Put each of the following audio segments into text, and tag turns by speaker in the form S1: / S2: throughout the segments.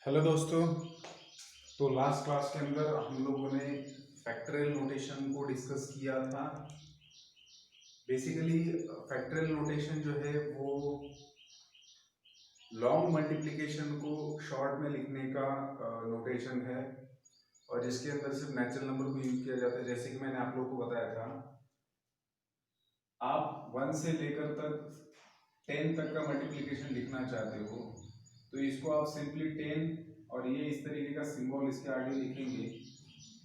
S1: Hello दोस्तों। तो last class के अंदर हम लोगों ने फैक्टरियल नोटेशन को डिस्कस किया था। बेसिकली फैक्टरियल नोटेशन जो है वो लॉन्ग मल्टीप्लिकेशन को शॉर्ट में लिखने का नोटेशन है और जिसके अंदर सिर्फ नेचुरल नंबर को यूज किया जाता है। जैसे कि मैंने आप लोगों को बताया था, आप 1 से लेकर तक 10 तक का मल्टीप्लिकेशन लिखना चाहते हो तो इसको आप सिंपली 10 और ये इस तरीके का सिंबल इसके आगे लिखेंगे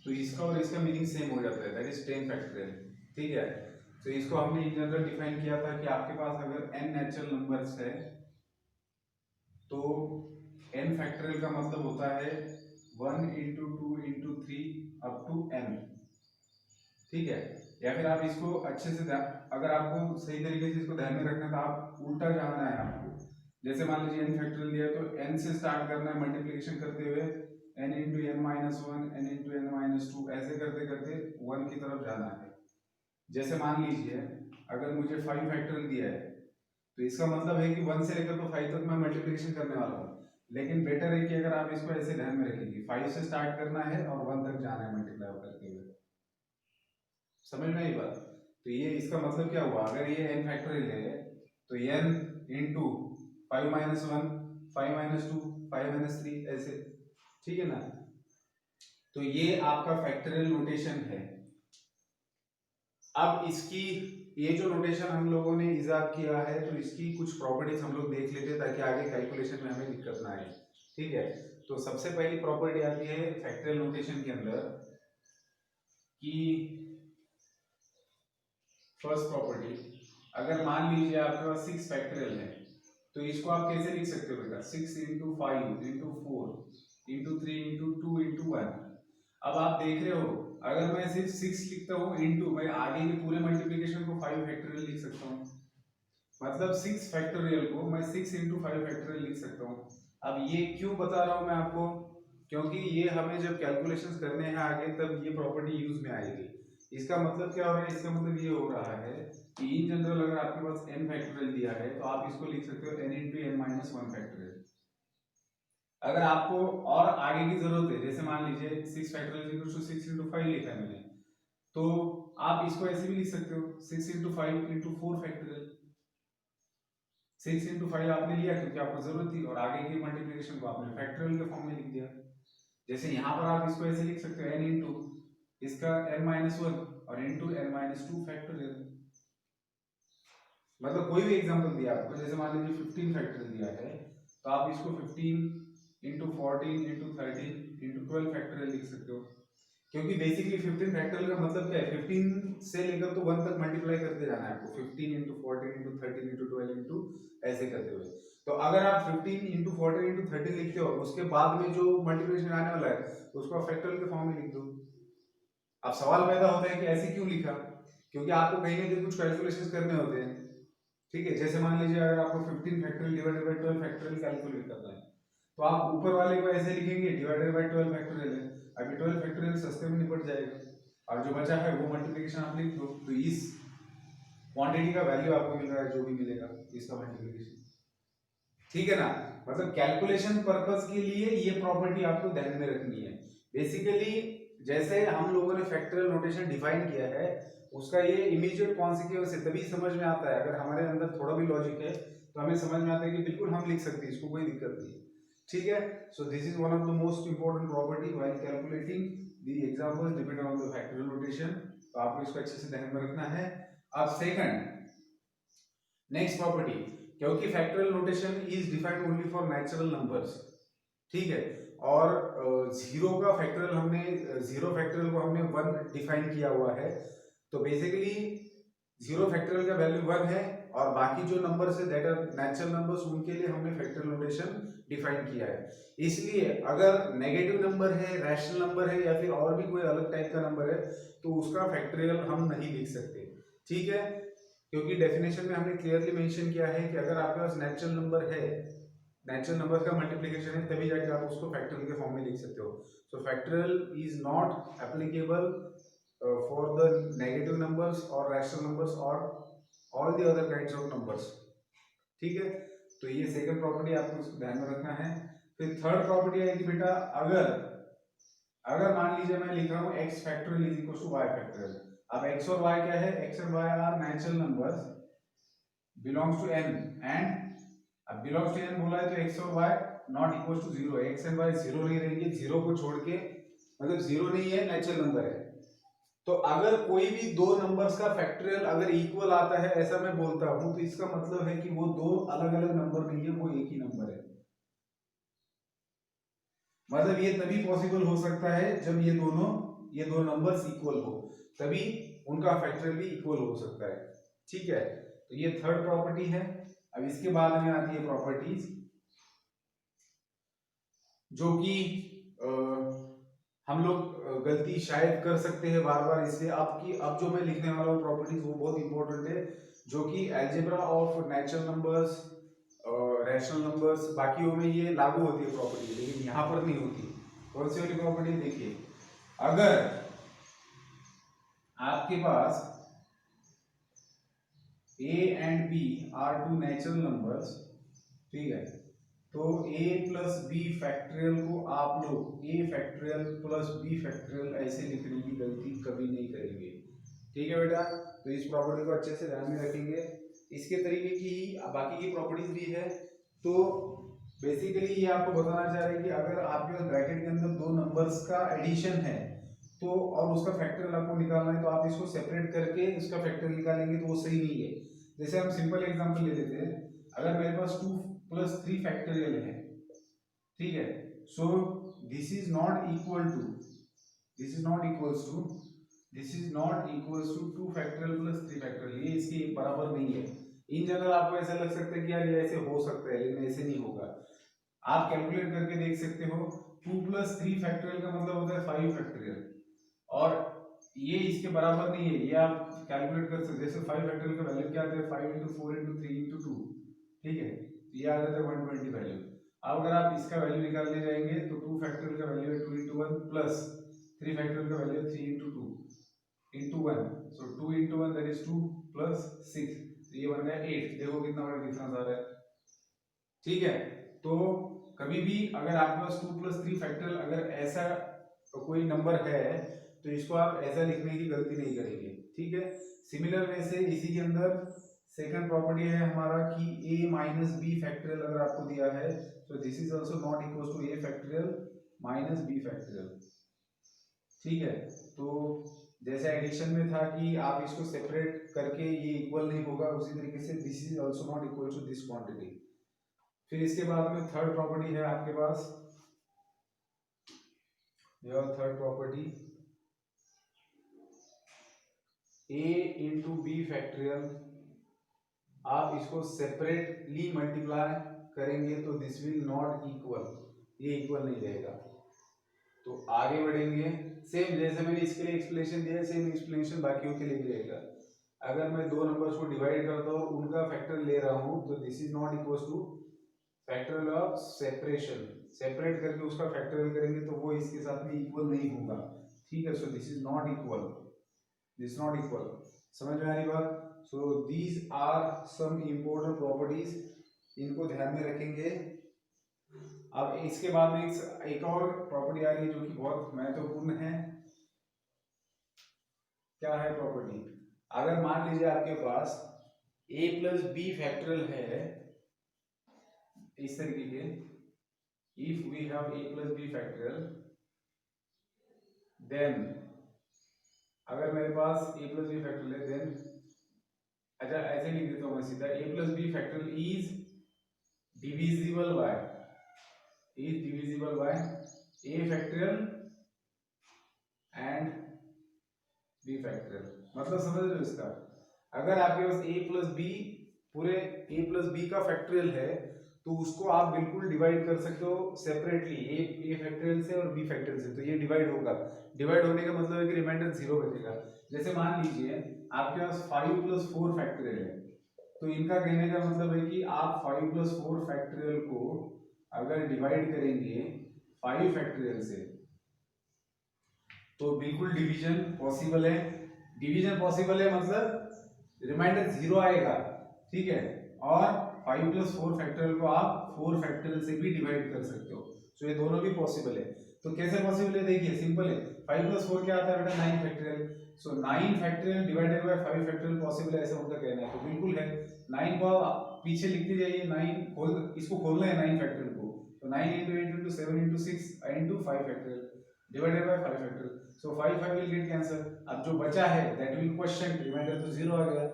S1: तो इसका और इसका मीनिंग सेम हो जाता है, दैट इज 10 फैक्टोरियल। ठीक है, तो इसको हमने इन जनरल डिफाइन किया था कि आपके पास अगर n नेचुरल नंबर्स है तो n फैक्टोरियल का मतलब होता है 1 into 2 into 3 up to n। ठीक है, या फिर आप इसको अच्छे से अगर आपको सही तरीके से इसको ध्यान में रखना है तो आप उल्टा जाना है आपको। जैसे मान लीजिए n फैक्टोरियल दिया है तो n से स्टार्ट करना है मल्टीप्लिकेशन करते हुए n into n minus one, n into n minus two, ऐसे करते करते 1 की तरफ जाना है। जैसे मान लीजिए अगर मुझे 5 फैक्टोरियल दिया है तो इसका मतलब है कि 1 से लेकर तो 5 तक मैं मल्टीप्लिकेशन करने वाला हूँ, लेकिन बेटर है कि अगर आप इसको ऐसे ध्यान में रखेंगे 5 से स्टार्ट करना है और 1 तक जाना है मल्टीप्लाई करते हुए। समझ में आई बात? तो ये इसका मतलब क्या हुआ, अगर ये n फैक्टोरियल है तो n into 5 minus one, 5 minus two, 5 minus three, ऐसे। ठीक है ना, तो ये आपका फैक्टोरियल नोटेशन है। अब इसकी ये जो नोटेशन हम लोगों ने इजाद किया है तो इसकी कुछ प्रॉपर्टीज हम लोग देख लेते हैं ताकि आगे कैलकुलेशन में हमें दिक्कत ना आए। ठीक है, तो सबसे पहली प्रॉपर्टी आती है फैक्टोरियल नोटेशन के अंदर कि फर्स्ट प्रॉपर्टी, अगर मान लीजिए आपके पास 6 फैक्टोरियल है तो इसको आप कैसे लिख सकते हो बेटा, 6 into 5 into 4 into 3 into 2 into 1। अब आप देख रहे हो अगर मैं सिर्फ 6 लिखता हूँ इंटू, मैं आगे के पूरे मल्टीप्लिकेशन को 5 फैक्टोरियल लिख सकता हूँ, मतलब 6 फैक्टोरियल को मैं 6 इंटू 5 फैक्टोरियल लिख सकता हूँ। अब ये क्यों बता रहा हूँ मैं आपको, क्योंकि ये हमें जब कैलकुलेशंस करने हैं आगे तब ये प्रॉपर्टी यूज में आएगी। इसका मतलब क्या हो रहा है, इसका मतलब ये हो रहा है कि इन जनरल अगर आपके पास n फैक्टोरियल दिया है तो आप इसको लिख सकते हो n into n minus one factorial. अगर आपको और आगे की जरूरत है, जैसे मान लीजिए 6 फैक्टोरियल इक्वल्स टू 6 इंटू 5 लिखा है मैंने, तो आप इसको ऐसे भी लिख सकते हो 6 इंटू 5 इंटू 4 फैक्टोरियल। 6 इंटू 5 आपने लिया क्योंकि आपको जरूरत थी और आगे की मल्टीप्लिकेशन को आपने फैक्टोरियल के फॉर्म में लिख दिया। जैसे यहाँ पर आप इसको ऐसे लिख सकते हो n इंटू इसका n माइनस वन और into n minus two factorial. मतलब कोई भी एग्जांपल दिया आपको, जैसे मान लीजिए 15 फैक्टोरियल दिया है तो आप इसको 15 इंटू 14 इंटू 13 इंटू 12 फैक्टोरियल लिख सकते हो, क्योंकि बेसिकली 15 फैक्टोरियल का मतलब क्या है, 15 से लेकर तो 1 तक मल्टीप्लाई करते जाना है आपको, 15 इंटू 14 इंटू 13 इंटू 12 इंटू ऐसे करते हुए। तो अगर आप 15 इंटू 14 इंटू 13 लिखते हो उसके बाद में जो मल्टीप्लिकेशन आने वाला है उसको फैक्टोरियल के फॉर्म में लिख दो। अब सवाल पैदा होता है कि ऐसे क्यों लिखा, क्योंकि आपको कहीं ना कहीं कुछ कैलकुलेशंस करने होते हैं। ठीक है, जैसे मान लीजिए अगर आपको 15 factorial divided by 12 factorial calculate करना है तो आप ऊपर वाले को ऐसे लिखेंगे डिवाइडेड बाय 12 फैक्टोरियल है, अभी 12 फैक्टोरियल सस्ते में निपट जाएगा और जो बचा है वो मल्टीप्लिकेशन आप लिख दो, तो इस क्वांटिटी का वैल्यू आपको मिल रहा है जो भी मिलेगा इसका मल्टीप्लिकेशन। ठीक है ना, मतलब कैलकुलेशन पर्पस के लिए ये प्रॉपर्टी आपको ध्यान में रखनी है। बेसिकली जैसे हम लोगों ने फैक्टोरियल नोटेशन डिफाइन किया है उसका ये इमीडिएट कॉन्सिक्वेंस है, तभी समझ में आता है। अगर हमारे अंदर थोड़ा भी लॉजिक है तो हमें समझ में आता है कि बिल्कुल हम लिख सकते हैं, इसको कोई दिक्कत नहीं है। ठीक है, so this is one of the most important property while calculating the examples depend on the factorial notation, तो आपको इसको अच्छे से ध्यान में रखना है। अब सेकंड नेक्स्ट प्रॉपर्टी, क्योंकि factorial notation is defined only for natural numbers. ठीक है, और जीरो का फैक्टोरियल हमने जीरो फैक्टोरियल को हमने 1 डिफाइन किया हुआ है, तो बेसिकली जीरो फैक्टोरियल का वैल्यू 1 है और बाकी जो नंबर्स है दैट आर नेचुरल नंबर्स उनके लिए हमने फैक्टोरियल नोटेशन डिफाइन किया है। इसलिए अगर नेगेटिव नंबर है, रैशनल नंबर है या फिर और भी कोई अलग टाइप का नंबर है तो उसका फैक्टोरियल हम नहीं लिख सकते। ठीक है, क्योंकि डेफिनेशन में हमने क्लियरली मेंशन किया है कि अगर आपके पास नेचुरल नंबर है, नेचुरल नंबर का मल्टीप्लिकेशन है, तभी जाके आप उसको फैक्टोरियल के फॉर्म में लिख सकते हो। So factorial is not applicable for the negative numbers और रैशनल नंबर्स और all the other kinds of numbers. ठीक है, तो ये सेकंड प्रॉपर्टी आपको ध्यान में रखना है। फिर थर्ड प्रॉपर्टी आएगी बेटा, अगर अगर मान लीजिए मैं लिख रहा हूँ x factorial is equal to y factorial. अब x और y क्या है, x और y are natural numbers belongs to n, and अब बिलोंग्स टू n बोला है तो x और y not equal to zero, x and y zero नहीं रहेंगे, जीरो को छोड़ के मतलब जीरो नहीं है, नेचुरल नंबर है। तो अगर कोई भी दो नंबर्स का फैक्टोरियल अगर इक्वल आता है ऐसा मैं बोलता हूं, तो इसका मतलब है कि वो दो अलग अलग नंबर नहीं है, वो एक ही नंबर है। मतलब ये तभी पॉसिबल हो सकता है जब ये दो नंबर्स इक्वल हो, तभी उनका फैक्टोरियल भी इक्वल हो सकता है। ठीक है, तो ये थर्ड प्रॉपर्टी है। अब इसके बाद में आती है प्रॉपर्टीज जो कि हम लोग गलती शायद कर सकते हैं बार बार, इसलिए अब जो मैं लिखने वाला हूँ प्रॉपर्टीज वो बहुत इंपॉर्टेंट है, जो कि algebra of natural numbers, rational numbers, बाकियों में ये लागू होती है प्रॉपर्टी, लेकिन यहाँ पर नहीं होती। कौन सी वाली प्रॉपर्टी, देखिए, अगर आपके पास a and b are two natural numbers, ठीक है, तो a प्लस बी फैक्टोरियल को आप लोग a factorial plus b factorial ऐसे लिखने की गलती कभी नहीं करेंगे। ठीक है बेटा, तो इस प्रॉपर्टी को अच्छे से ध्यान में रखेंगे। इसके तरीके की बाकी की प्रॉपर्टीज भी है। तो बेसिकली ये आपको बताना चाह रहे हैं कि अगर आपके पास ब्रैकेट के अंदर दो नंबर्स का एडिशन है तो और उसका फैक्टोरियल आपको निकालना है, तो आप इसको सेपरेट करके उसका फैक्टोरियल निकालेंगे तो वो सही नहीं है। जैसे हम सिंपल एग्जांपल ले लेते हैं, अगर मेरे पास 2 + 3 फैक्टोरियल है, ठीक है, so this is not equal to this is not equals to this is not equals to 2 factorial plus 3 factorial, ये इसके बराबर नहीं है। इन जनरल आपको ऐसा लग सकता है कि यार ये ऐसे हो सकता है, लेकिन ऐसे नहीं होगा। आप कैलकुलेट करके देख सकते हो, 2 + 3 फैक्टोरियल का मतलब होता है 5 फैक्टोरियल, और ये इसके बराबर नहीं है, ये आप कैलकुलेट कर सकते हैं। जैसे 5 फैक्टोरियल का वैल्यू क्या आता है, 5 × 4 × 3 × 2, ठीक है, तो ये आ जाता है 120 वैल्यू। अब अगर आप इसका वैल्यू निकालने जाएंगे तो 2 फैक्टोरियल का वैल्यू है 2 × 1 प्लस 3 फैक्टोरियल का वैल्यू है 3 × 2 × 1, सो 2 × 1 दैट इज 2 प्लस 6, तो ये बन गया 8। देखो कितना बड़ा डिफरेंस आ रहा है। ठीक है, तो कभी भी अगर आपके पास 2 + 3 फैक्टोरियल अगर ऐसा तो कोई नंबर है तो इसको आप ऐसा लिखने की गलती नहीं करेंगे। ठीक है, सिमिलर वे से इसी के अंदर सेकंड प्रॉपर्टी है हमारा कि a - b फैक्टोरियल अगर आपको दिया है तो this is also not equal to a factorial - b factorial. ठीक है, तो जैसे एडिशन में था कि आप इसको सेपरेट करके ये इक्वल नहीं होगा, उसी तरीके से this is also not equal to this quantity. फिर इसके बाद में थर्ड प्रॉपर्टी है आपके पास, यह third property a × b factorial, आप इसको सेपरेटली मल्टीप्लाई करेंगे तो दिस विल नॉट इक्वल, ये इक्वल नहीं रहेगा। तो आगे बढ़ेंगे, सेम जैसे मैंने इसके लिए एक्सप्लेनेशन दिया सेम एक्सप्लेनेशन बाकियों के लिए भी रहेगा। अगर मैं दो नंबर्स को डिवाइड करता हूँ उनका फैक्टर ले रहा हूँ तो this is not equal two factorial of separation, separate करके उसका फैक्टोरियल करेंगे तो वो इसके साथ में इक्वल नहीं होगा। ठीक है, so this is not equal, this not equal. समझ में आ रही बात? So these are some important properties, इनको ध्यान में रखेंगे। अब इसके बाद में एक और प्रॉपर्टी आ रही है जो कि बहुत महत्वपूर्ण है। क्या है प्रॉपर्टी? अगर मान लीजिए आपके पास a + b फैक्टोरियल है इस तरीके के, if we have a + b factorial, then अगर मेरे पास a + b फैक्टोरियल है देन, अच्छा ऐसे लिख देता हूं मैं सीधा, a + b factorial is divisible by a factorial and b factorial. मतलब समझ रहे हो इसका? अगर आपके पास a + b पूरे a + b का फैक्टोरियल है तो उसको आप बिल्कुल डिवाइड कर सकते हो सेपरेटली, a फैक्टोरियल से और b फैक्टोरियल से, तो ये डिवाइड होगा। डिवाइड होने का मतलब है कि रिमाइंडर 0 बचेगा। जैसे मान लीजिए आपके पास 5 + 4 फैक्टोरियल है, तो इनका कहने का मतलब है कि आप 5 + 4 फैक्टोरियल को अगर डिवाइड करेंगे 5 फैक्टोरियल से तो बिल्कुल डिवीजन पॉसिबल है। डिवीजन पॉसिबल है मतलब रिमाइंडर 0 आएगा, ठीक है, और 5 प्लस 4 फैक्टोरियल को आप 4 फैक्टोरियल से भी डिवाइड कर सकते हो। तो ये दोनों भी पॉसिबल है। तो कैसे पॉसिबल है, देखिए सिंपल है, 5 प्लस 4 क्या आता है बेटा 9 factorial. So 9 factorial divided by 5 factorial possible है, ऐसा उनका कहना है। तो बिल्कुल है, 9 को आप पीछे लिखते जाइए, 9 खोल, इसको खोलना है 9 फैक्टोरियल को। तो 9 into 8 into 7 into 6 into 5 factorial divided by 5 factorial. So 5 5 will get cancel. अब जो बचा है दैट विल क्वेश्चन, रिमाइंडर तो 0 आ गया।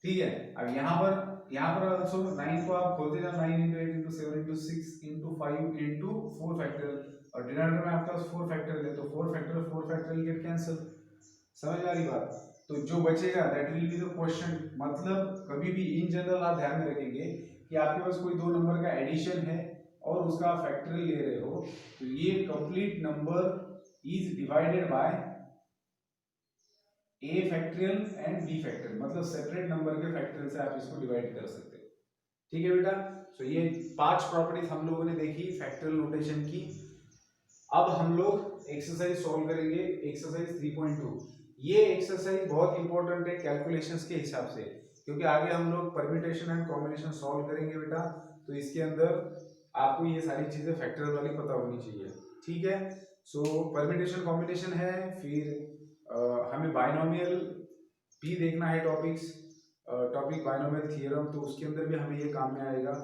S1: ठीक है, अब यहाँ पर ऑल्सो 9 को आप खोलते जाओ, 9 into 8 into 7 into 6 into 5 into 4 factorial, और डिनोमिनेटर में आपके पास 4 फैक्टोरियल है, तो 4 फैक्टोरियल गेट कैंसिल। समझ में आ रही बात? तो जो बचेगा that will be the question. मतलब कभी भी इन जनरल आप ध्यान में रखेंगे कि आपके पास कोई दो नंबर का एडिशन है और उसका आप फैक्टोरियल ले रहे हो, तो ये complete number is divided by a factorial and b factorial, मतलब सेपरेट नंबर के फैक्टोरियल से आप इसको डिवाइड कर सकते हो। ठीक है बेटा, सो ये 5 प्रॉपर्टीज हम लोगों ने देखी फैक्टोरियल नोटेशन की। अब हम लोग एक्सरसाइज सॉल्व करेंगे, एक्सरसाइज 3.2। ये एक्सरसाइज बहुत इंपॉर्टेंट है कैलकुलेशंस के हिसाब से, क्योंकि आगे हम लोग परम्यूटेशन एंड कॉम्बिनेशन सॉल्व करेंगे बेटा। तो इसके अंदर आपको ये सारी चीजें फैक्टोरियल वाली पता होनी चाहिए। ठीक है, सो परम्यूटेशन कॉम्बिनेशन है, फिर हमें बाइनोमियल भी देखना है, टॉपिक बाइनोमियल थ्योरम, तो उसके अंदर भी हमें ये काम में आएगा।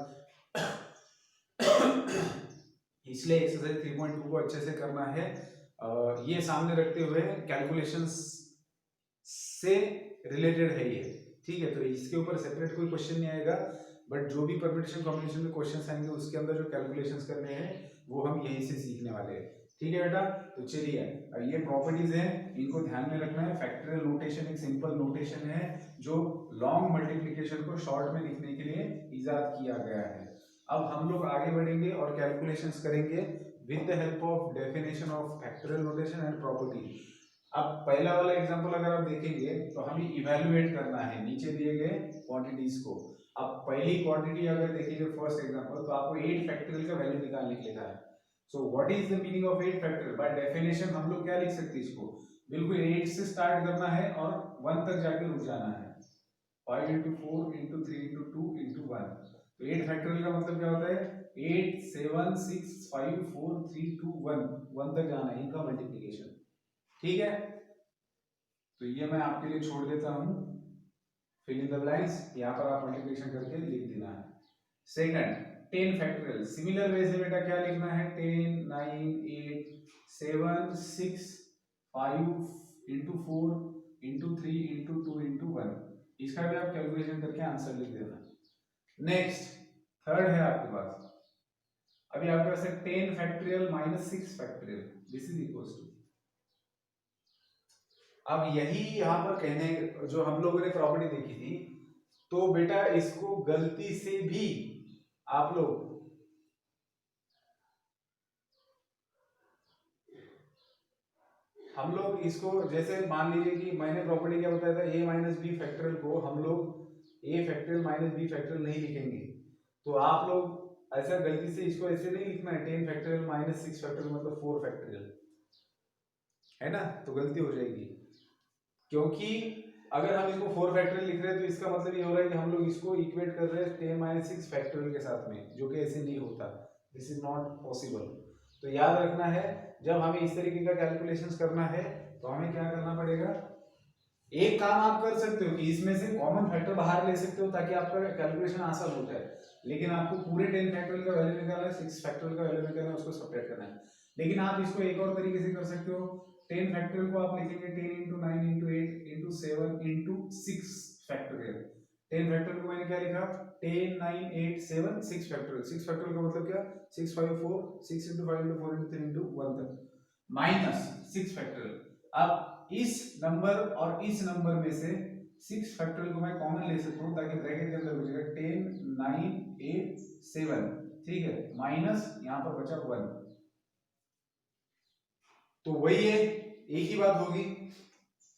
S1: इसलिए एक्सरसाइज 3.2 को अच्छे से करना है, ये सामने रखते हुए कैलकुलेशंस से रिलेटेड है ये। ठीक है, तो इसके ऊपर सेपरेट कोई क्वेश्चन नहीं आएगा, बट जो भी परम्यूटेशन कॉम्बिनेशन में क्वेश्चंस आएंगे उसके अंदर जो कैलकुलेशंस करने हैं वो हम यहीं से सीखने वाले हैं। ठीक है बेटा, तो चलिए ये प्रॉपर्टीज हैं, इनको ध्यान में रखना है। फैक्टोरियल नोटेशन एक सिंपल नोटेशन है जो लॉन्ग मल्टीप्लिकेशन को शॉर्ट में लिखने के लिए इजाद किया गया है। अब हम लोग आगे बढ़ेंगे और कैलकुलेशंस करेंगे with the help of definition of factorial notation and property. अब पहला वाला एग्जांपल अगर आप देखेंगे तो हमें इवैल्यूएट करना है नीचे दिए गए क्वांटिटीज को। अब पहली क्वांटिटी अगर देखेंगे फर्स्ट एग्जांपल, तो आपको 8 फैक्टोरियल का वैल्यू निकालने के लिए कहा है। So what is the meaning of 8 factorial? By definition हम लोग क्या लिख सकते हैं इसको, बिल्कुल 8 से स्टार्ट करना है और 1 तक जाके रुक जाना है। 5 into 4 into 3 into 2 into 1। तो 8 फैक्टोरियल का मतलब क्या होता है, 8 7 6 5 4 3 2 1, 1 तक जाना है, इनका मल्टीप्लिकेशन। ठीक है, तो ये मैं आपके लिए छोड़ देता हूं, फिल इन द ब्लैंक्स, यहाँ पर आप मल्टीप्लिकेशन करके लिख देना है। सेकंड 10 फैक्टोरियल, सिमिलर वे से बेटा क्या लिखना है, 10 9 8 7 6 5 into 4 into 3 into 2 into 1, इसका भी आप कैलकुलेशन करके आंसर लिख देना। नेक्स्ट थर्ड है आपके पास, अभी आपके पास है 10 factorial minus 6 factorial, this is equals to. अब यही यहाँ पर कहने जो हम लोगों ने प्रॉपर्टी देखी थी, तो बेटा इसको गलती से भी आप लोग हम लोग इसको जैसे मान लीजिए कि मैंने प्रॉपर्टी क्या बताया था, a माइनस बी फैक्टोरियल को हम लोग a factorial minus b factorial नहीं लिखेंगे। तो आप लोग ऐसा गलती से इसको ऐसे नहीं लिखना है 10 फैक्टोरियल माइनस 6 फैक्टोरियल मतलब 4 फैक्टोरियल, है ना, तो गलती हो जाएगी। क्योंकि अगर हम इसको 4 फैक्टोरियल लिख रहे हैं तो इसका मतलब ये हो रहा है कि हम लोग इसको इक्वेट कर रहे हैं 10 माइनस 6 फैक्टोरियल के साथ में, जो कि ऐसे नहीं होता, दिस इज नॉट पॉसिबल। तो याद रखना है जब हमें इस तरीके का कैलकुलेशंस करना है तो हमें क्या करना पड़ेगा, एक काम आप कर सकते हो कि इसमें से कॉमन फैक्टर बाहर ले सकते हो ताकि आपका कैलकुलेशन आसान हो जाए, लेकिन आपको पूरे 10 फैक्टोरियल का वैल्यू निकालना है, 6 फैक्टोरियल का वैल्यू निकालना है, उसको सब्ट्रैक्ट करना है। लेकिन आप इसको एक और तरीके से कर सकते हो, 10 फैक्टोरियल को आप लिखेंगे 10 into 9 into 8 into 7 into 6 factorial. 10 factorial को मैंने क्या लिखा, 10 9 8 7 6 फैक्टोरियल। 6 फैक्टोरियल का मतलब क्या, 6 5 4 6 into 5 into 4 into 3 into 1 तक माइनस 6 फैक्टोरियल। अब इस नंबर और इस नंबर में से 6 फैक्टोरियल को मैं कॉमन ले सकता हूं ताकि ब्रैकेट के अंदर बचेगा 10 9 8 7, ठीक है, माइनस यहां पर बचा 1। तो वही है, एक ही बात होगी,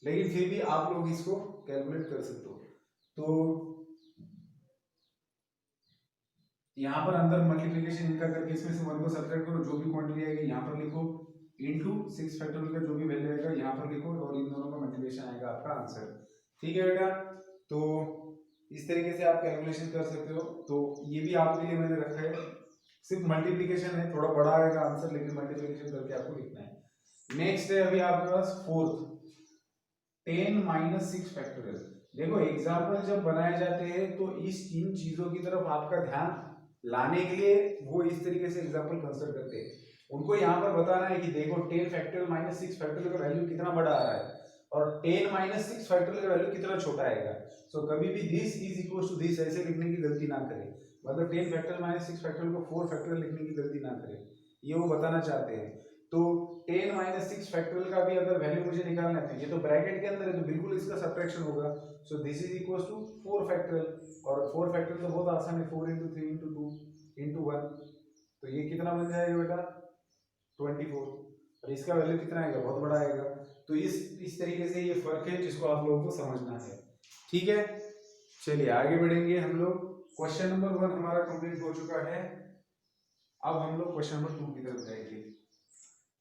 S1: लेकिन फिर भी आप लोग इसको कैलकुलेट कर सकते हो। तो यहां पर अंदर मल्टीप्लिकेशन इनका करके इसमें से 1 को सब्ट्रैक्ट करो, जो भी क्वांटिटी आएगी यहां पर लिखो, इनटू 6 फैक्टोरियल का जो भी वैल्यू आएगा यहां पर लिखो और इन दोनों का मल्टीप्लिकेशन आएगा आपका आंसर। ठीक है बेटा, तो इस तरीके से आप कैलकुलेशन कर सकते हो। तो ये भी आपके लिए मैंने रखा है, सिर्फ मल्टीप्लिकेशन है, थोड़ा बड़ा आएगा आंसर, लेकिन मल्टीप्लिकेशन करके आपको लिखना है। नेक्स्ट है अभी आपके पास फोर्थ, 10 माइनस 6 फैक्टोरियल। देखो एग्जाम्पल जब बनाए जाते हैं तो इस तीन चीजों की तरफ आपका ध्यान लाने के लिए वो इस तरीके से एग्जाम्पल कंसिडर करते हैं। उनको यहाँ पर बताना है कि देखो 10 फैक्टोरियल माइनस 6 फैक्टोरियल का वैल्यू कितना बड़ा आ रहा है और 10 माइनस 6 फैक्टोरियल का वैल्यू कितना छोटा आएगा। सो कभी भी this is equal to this ऐसे लिखने की गलती ना करें, मतलब 10 फैक्टोरियल माइनस 6 फैक्टोरियल को 4 फैक्टोरियल लिखने की गलती ना करें, ये वो बताना चाहते हैं। तो 10 माइनस 6 फैक्टोरियल का भी अगर वैल्यू मुझे निकालना है, ये तो ब्रैकेट के अंदर है तो बिल्कुल इसका सब्ट्रैक्शन होगा। So this is equal to 4 factorial, और 4 फैक्टोरियल तो बहुत आसान है, 4 इंटू 3 इंटू 2 इंटू 1, तो ये कितना बन जाएगा बेटा 24, और इसका वैल्यू कितना आएगा, बहुत बड़ा आएगा। तो इस तरीके से ये फर्क है जिसको आप लोगों को समझना है। ठीक है, चलिए आगे बढ़ेंगे हम लोग। क्वेश्चन नंबर 1 हमारा कंप्लीट हो चुका है। अब हम लोग क्वेश्चन नंबर 2 की तरफ जाएंगे।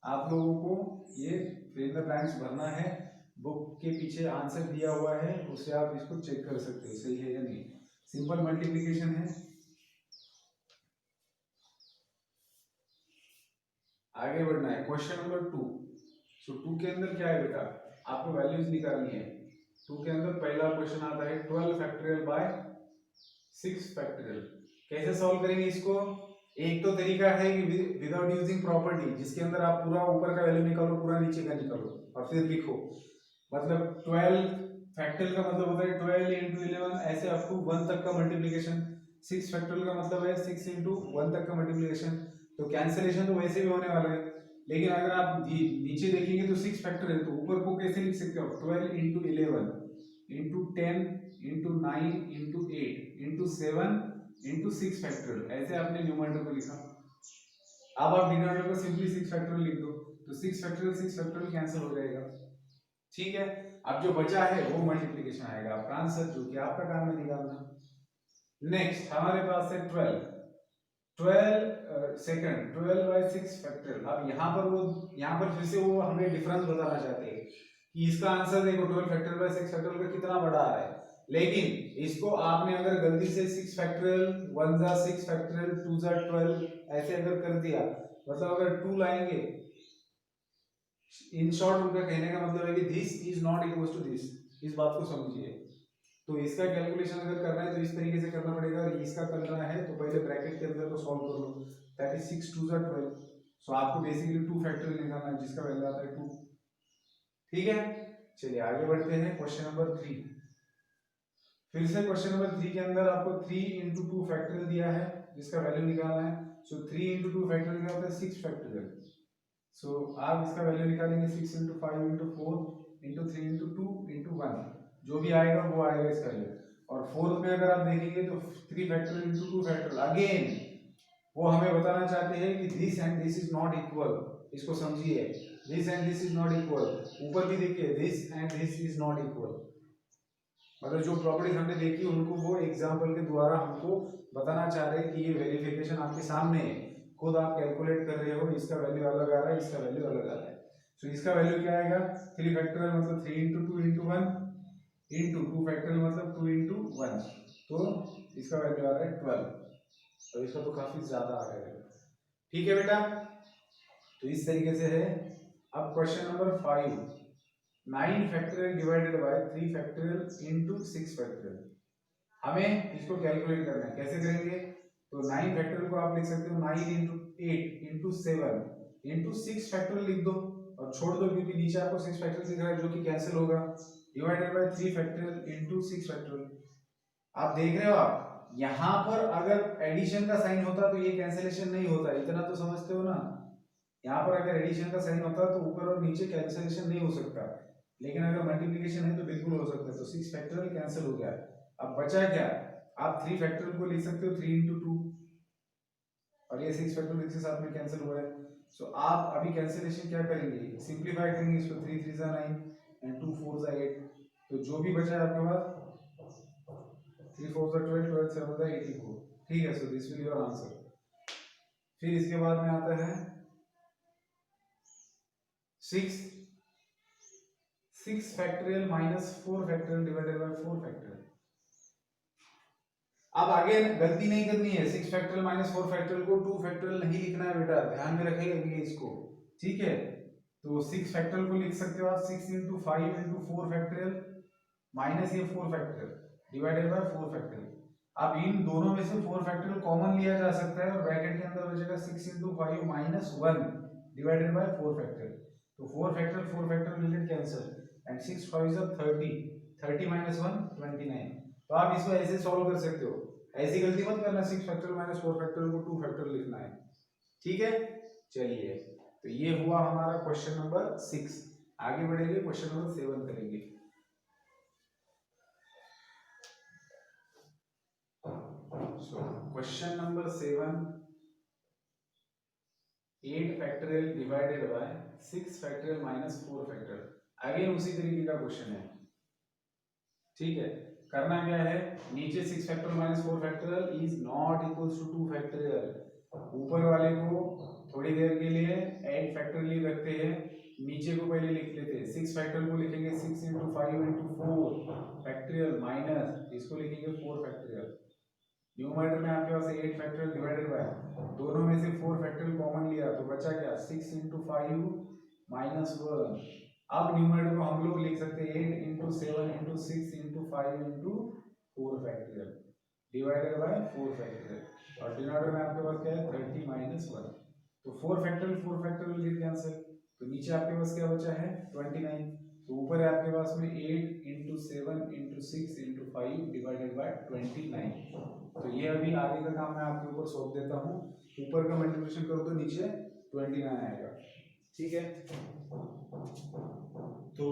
S1: आप लोगों को ये फिल इन द ब्लैंक्स भरना है, बुक के पीछे आंसर दिया हुआ है, उससे आप इसको चेक कर सकते हो सही है या नहीं। सिंपल मल्टीप्लिकेशन है। आगे बढ़ना है, क्वेश्चन नंबर 2। सो 2 के अंदर क्या है बेटा, आपको वैल्यूज निकालनी है। 2 के अंदर पहला क्वेश्चन आता है 12 फैक्टोरियल बाय 6 फैक्टोरियल। कैसे सॉल्व करेंगे इसको, एक तो तरीका है कि विदाउट यूजिंग प्रॉपर्टी, जिसके अंदर आप पूरा ऊपर का वैल्यू निकालो, पूरा नीचे का निकालो और फिर लिखो। मतलब 12 फैक्टोरियल का मतलब होता है 12 इंटू 11, ऐसे अप टू 1 तक का मल्टीप्लिकेशन। 6 फैक्टोरियल का मतलब है 6 इंटू 1 तक का मल्टीप्लिकेशन। तो कैंसिलेशन तो वैसे भी होने वाला है, लेकिन अगर आप नीचे देखेंगे तो 6 फैक्टोरियल, तो ऊपर को कैसे लिख सकते हो, 12 into 11 into 10 into 9 into 8 into 7 into 6 factorial, ऐसे आपने न्यूमरेटर को लिखा। अब आप डिनोमिनेटर को सिंपली 6 फैक्टोरियल लिख दो, तो 6 फैक्टोरियल कैंसिल हो जाएगा। ठीक है, अब जो बचा है वो मल्टीप्लिकेशन आएगा आपका आंसर, जो कि आपका काम है निकालना। नेक्स्ट हमारे पास है 12 सेकंड 12 बाय 6 फैक्टोरियल। अब यहाँ पर फिर से वो हमें डिफरेंस बताना चाहते हैं कि इसका आंसर देखो 12 फैक्टोरियल बाय 6 फैक्टोरियल का कितना बड़ा आ रहा है। लेकिन इसको आपने अगर गलती से 6 फैक्टोरियल 1 जा 6 फैक्टोरियल 2 जा 12 ऐसे अगर कर दिया, मतलब अगर 2 लाएंगे, इन शॉर्ट उनका कहने का मतलब है कि this is not equal to this, इस बात को समझिए। तो इसका कैलकुलेशन अगर करना है तो इस तरीके से करना पड़ेगा, और इसका करना है तो पहले ब्रैकेट के अंदर को सॉल्व कर लो, दैट इज 6 2 जा 12। सो आपको बेसिकली 2 फैक्टोरियल निकालना है जिसका वैल्यू आता है 2। ठीक है, चलिए आगे बढ़ते हैं क्वेश्चन नंबर 3। फिर से क्वेश्चन नंबर 3 के अंदर आपको 3 इंटू 2 फैक्टोरियल दिया है जिसका वैल्यू निकालना है। सो 3 इंटू 2 फैक्टोरियल क्या होता है 6 फैक्टोरियल। सो आप इसका वैल्यू निकालेंगे 6 into 5 into 4 into 3 into 2 into 1, जो भी आएगा वो आएगा इसका वैल्यू। और फोर्थ में अगर आप देखेंगे तो 3 फैक्टोरियल इंटू 2 फैक्टोरियल, अगेन वो हमें बताना चाहते हैं कि this and this is not equal. इसको समझिए, this and this is not equal. ऊपर भी देखिए this and this is not equal, मतलब जो प्रॉपर्टीज हमने देखी उनको वो एग्जांपल के द्वारा हमको बताना चाह रहे हैं कि ये वेरिफिकेशन आपके सामने है, खुद आप कैलकुलेट कर रहे हो, इसका वैल्यू अलग आ रहा है, इसका वैल्यू अलग आ रहा है। सो इसका वैल्यू क्या आएगा 3 फैक्टोरियल मतलब 3 इंटू 2 इंटू 1 इंटू 2 फैक्टोरियल मतलब 2 इंटू 1, तो इसका वैल्यू आ रहा है 12, तो इसका तो काफी ज्यादा आ रहा है। ठीक है बेटा, तो इस तरीके से है। अब question number 5, 9 factorial divided by 3 factorial into 6 factorial. हमें इसको कैलकुलेट करना है, कैसे करेंगे, तो 9 फैक्टोरियल को आप लिख सकते हो 9 इंटू 8 इंटू 7 इंटू 6 फैक्टोरियल लिख दो और छोड़ दो क्योंकि नीचे आपको 6 फैक्टोरियल दिख रहा है जो कि कैंसिल होगा, divided by 3 factorial into 6 factorial. आप देख रहे हो, आप यहाँ पर अगर एडिशन का साइन होता तो ये कैंसिलेशन नहीं होता, इतना तो समझते हो ना। यहाँ पर अगर एडिशन का साइन होता तो ऊपर और नीचे कैंसिलेशन नहीं हो सकता, लेकिन अगर मल्टीप्लिकेशन है तो बिल्कुल हो सकता है। तो 6 फैक्टोरियल कैंसिल हो गया, अब बचा क्या, आप 3 फैक्टोरियल को लिख सकते हो 3 इंटू 2, और ये 6 फैक्टोरियल इसके साथ में कैंसिल हुआ है। सो आप अभी कैंसिलेशन क्या करेंगे, सिंप्लीफाई करेंगे इसको, 3 3 जा 9 एंड 2 4 जा 8, तो जो भी बचा है आपके पास 3 4 जा 12 12 7 जा 84। ठीक है, so this will your answer. फिर इसके बाद में आता है 6 factorial minus 4 factorial divided by 4 factorial. अब आगे गलती नहीं करनी है, 6 फैक्टोरियल माइनस 4 फैक्टोरियल को 2 फैक्टोरियल नहीं लिखना है बेटा, ध्यान में रखिए इसको, ठीक है। तो 6 फैक्टोरियल को लिख सकते हो आप 6 इंटू 5 इंटू 4 फैक्टोरियल माइनस ये 4 फैक्टोरियल डिवाइडेड बाय 4 फैक्टोरियल। अब इन दोनों में से 4 फैक्टोरियल कॉमन लिया जा सकता है और ब्रैकेट के अंदर बचेगा 6 into 5 minus 1 divided by 4 factorial. तो 4 factorial will get cancel and 6 5 is 30, 30 minus 1 29। तो आप इसको ऐसे सॉल्व कर सकते हो, ऐसी गलती मत करना 6 फैक्टोरियल माइनस 4 फैक्टोरियल को 2 फैक्टोरियल लिखना है, ठीक है। चलिए, तो ये हुआ हमारा क्वेश्चन नंबर 6। आगे बढ़ेंगे, क्वेश्चन नंबर 7 करेंगे। Question number 7, 8 factorial divided by 6 factorial minus 4 factorial. Again उसी तरीके का क्वेश्चन है, ठीक है। करना क्या है, नीचे 6 factorial minus 4 factorial is not equals to 2 factorial, ऊपर वाले को थोड़ी देर के लिए 8 फैक्टोरियल रखते हैं, नीचे को पहले लिख लेते हैं। 6 फैक्टोरियल को लिखेंगे 6 इंटू 5 इंटू 4 फैक्टोरियल माइनस इसको लिखेंगे 4 फैक्टोरियल। न्यूमरेटर में आपके पास 8 फैक्टोरियल डिवाइडेड बाय, दोनों में से 4 फैक्टोरियल कॉमन लिया तो बचा क्या 6 इंटू 5 माइनस 1। अब न्यूमरेटर को हम लोग लिख सकते हैं 8 into 7 into 6 into 5 into 4 factorial divided by 4 factorial और डिनोमिनेटर में आपके पास क्या है 30 माइनस 1। तो 4 फैक्टोरियल गेट कैंसिल, तो नीचे आपके पास क्या बचा है 29। तो ऊपर है आपके पास में 8 into 7 into 6 into 5 divided by 29। तो ये अभी आगे का काम मैं आपके ऊपर सौंप देता हूँ, ऊपर का मल्टीप्लिकेशन करो तो नीचे 29 आएगा, ठीक है। तो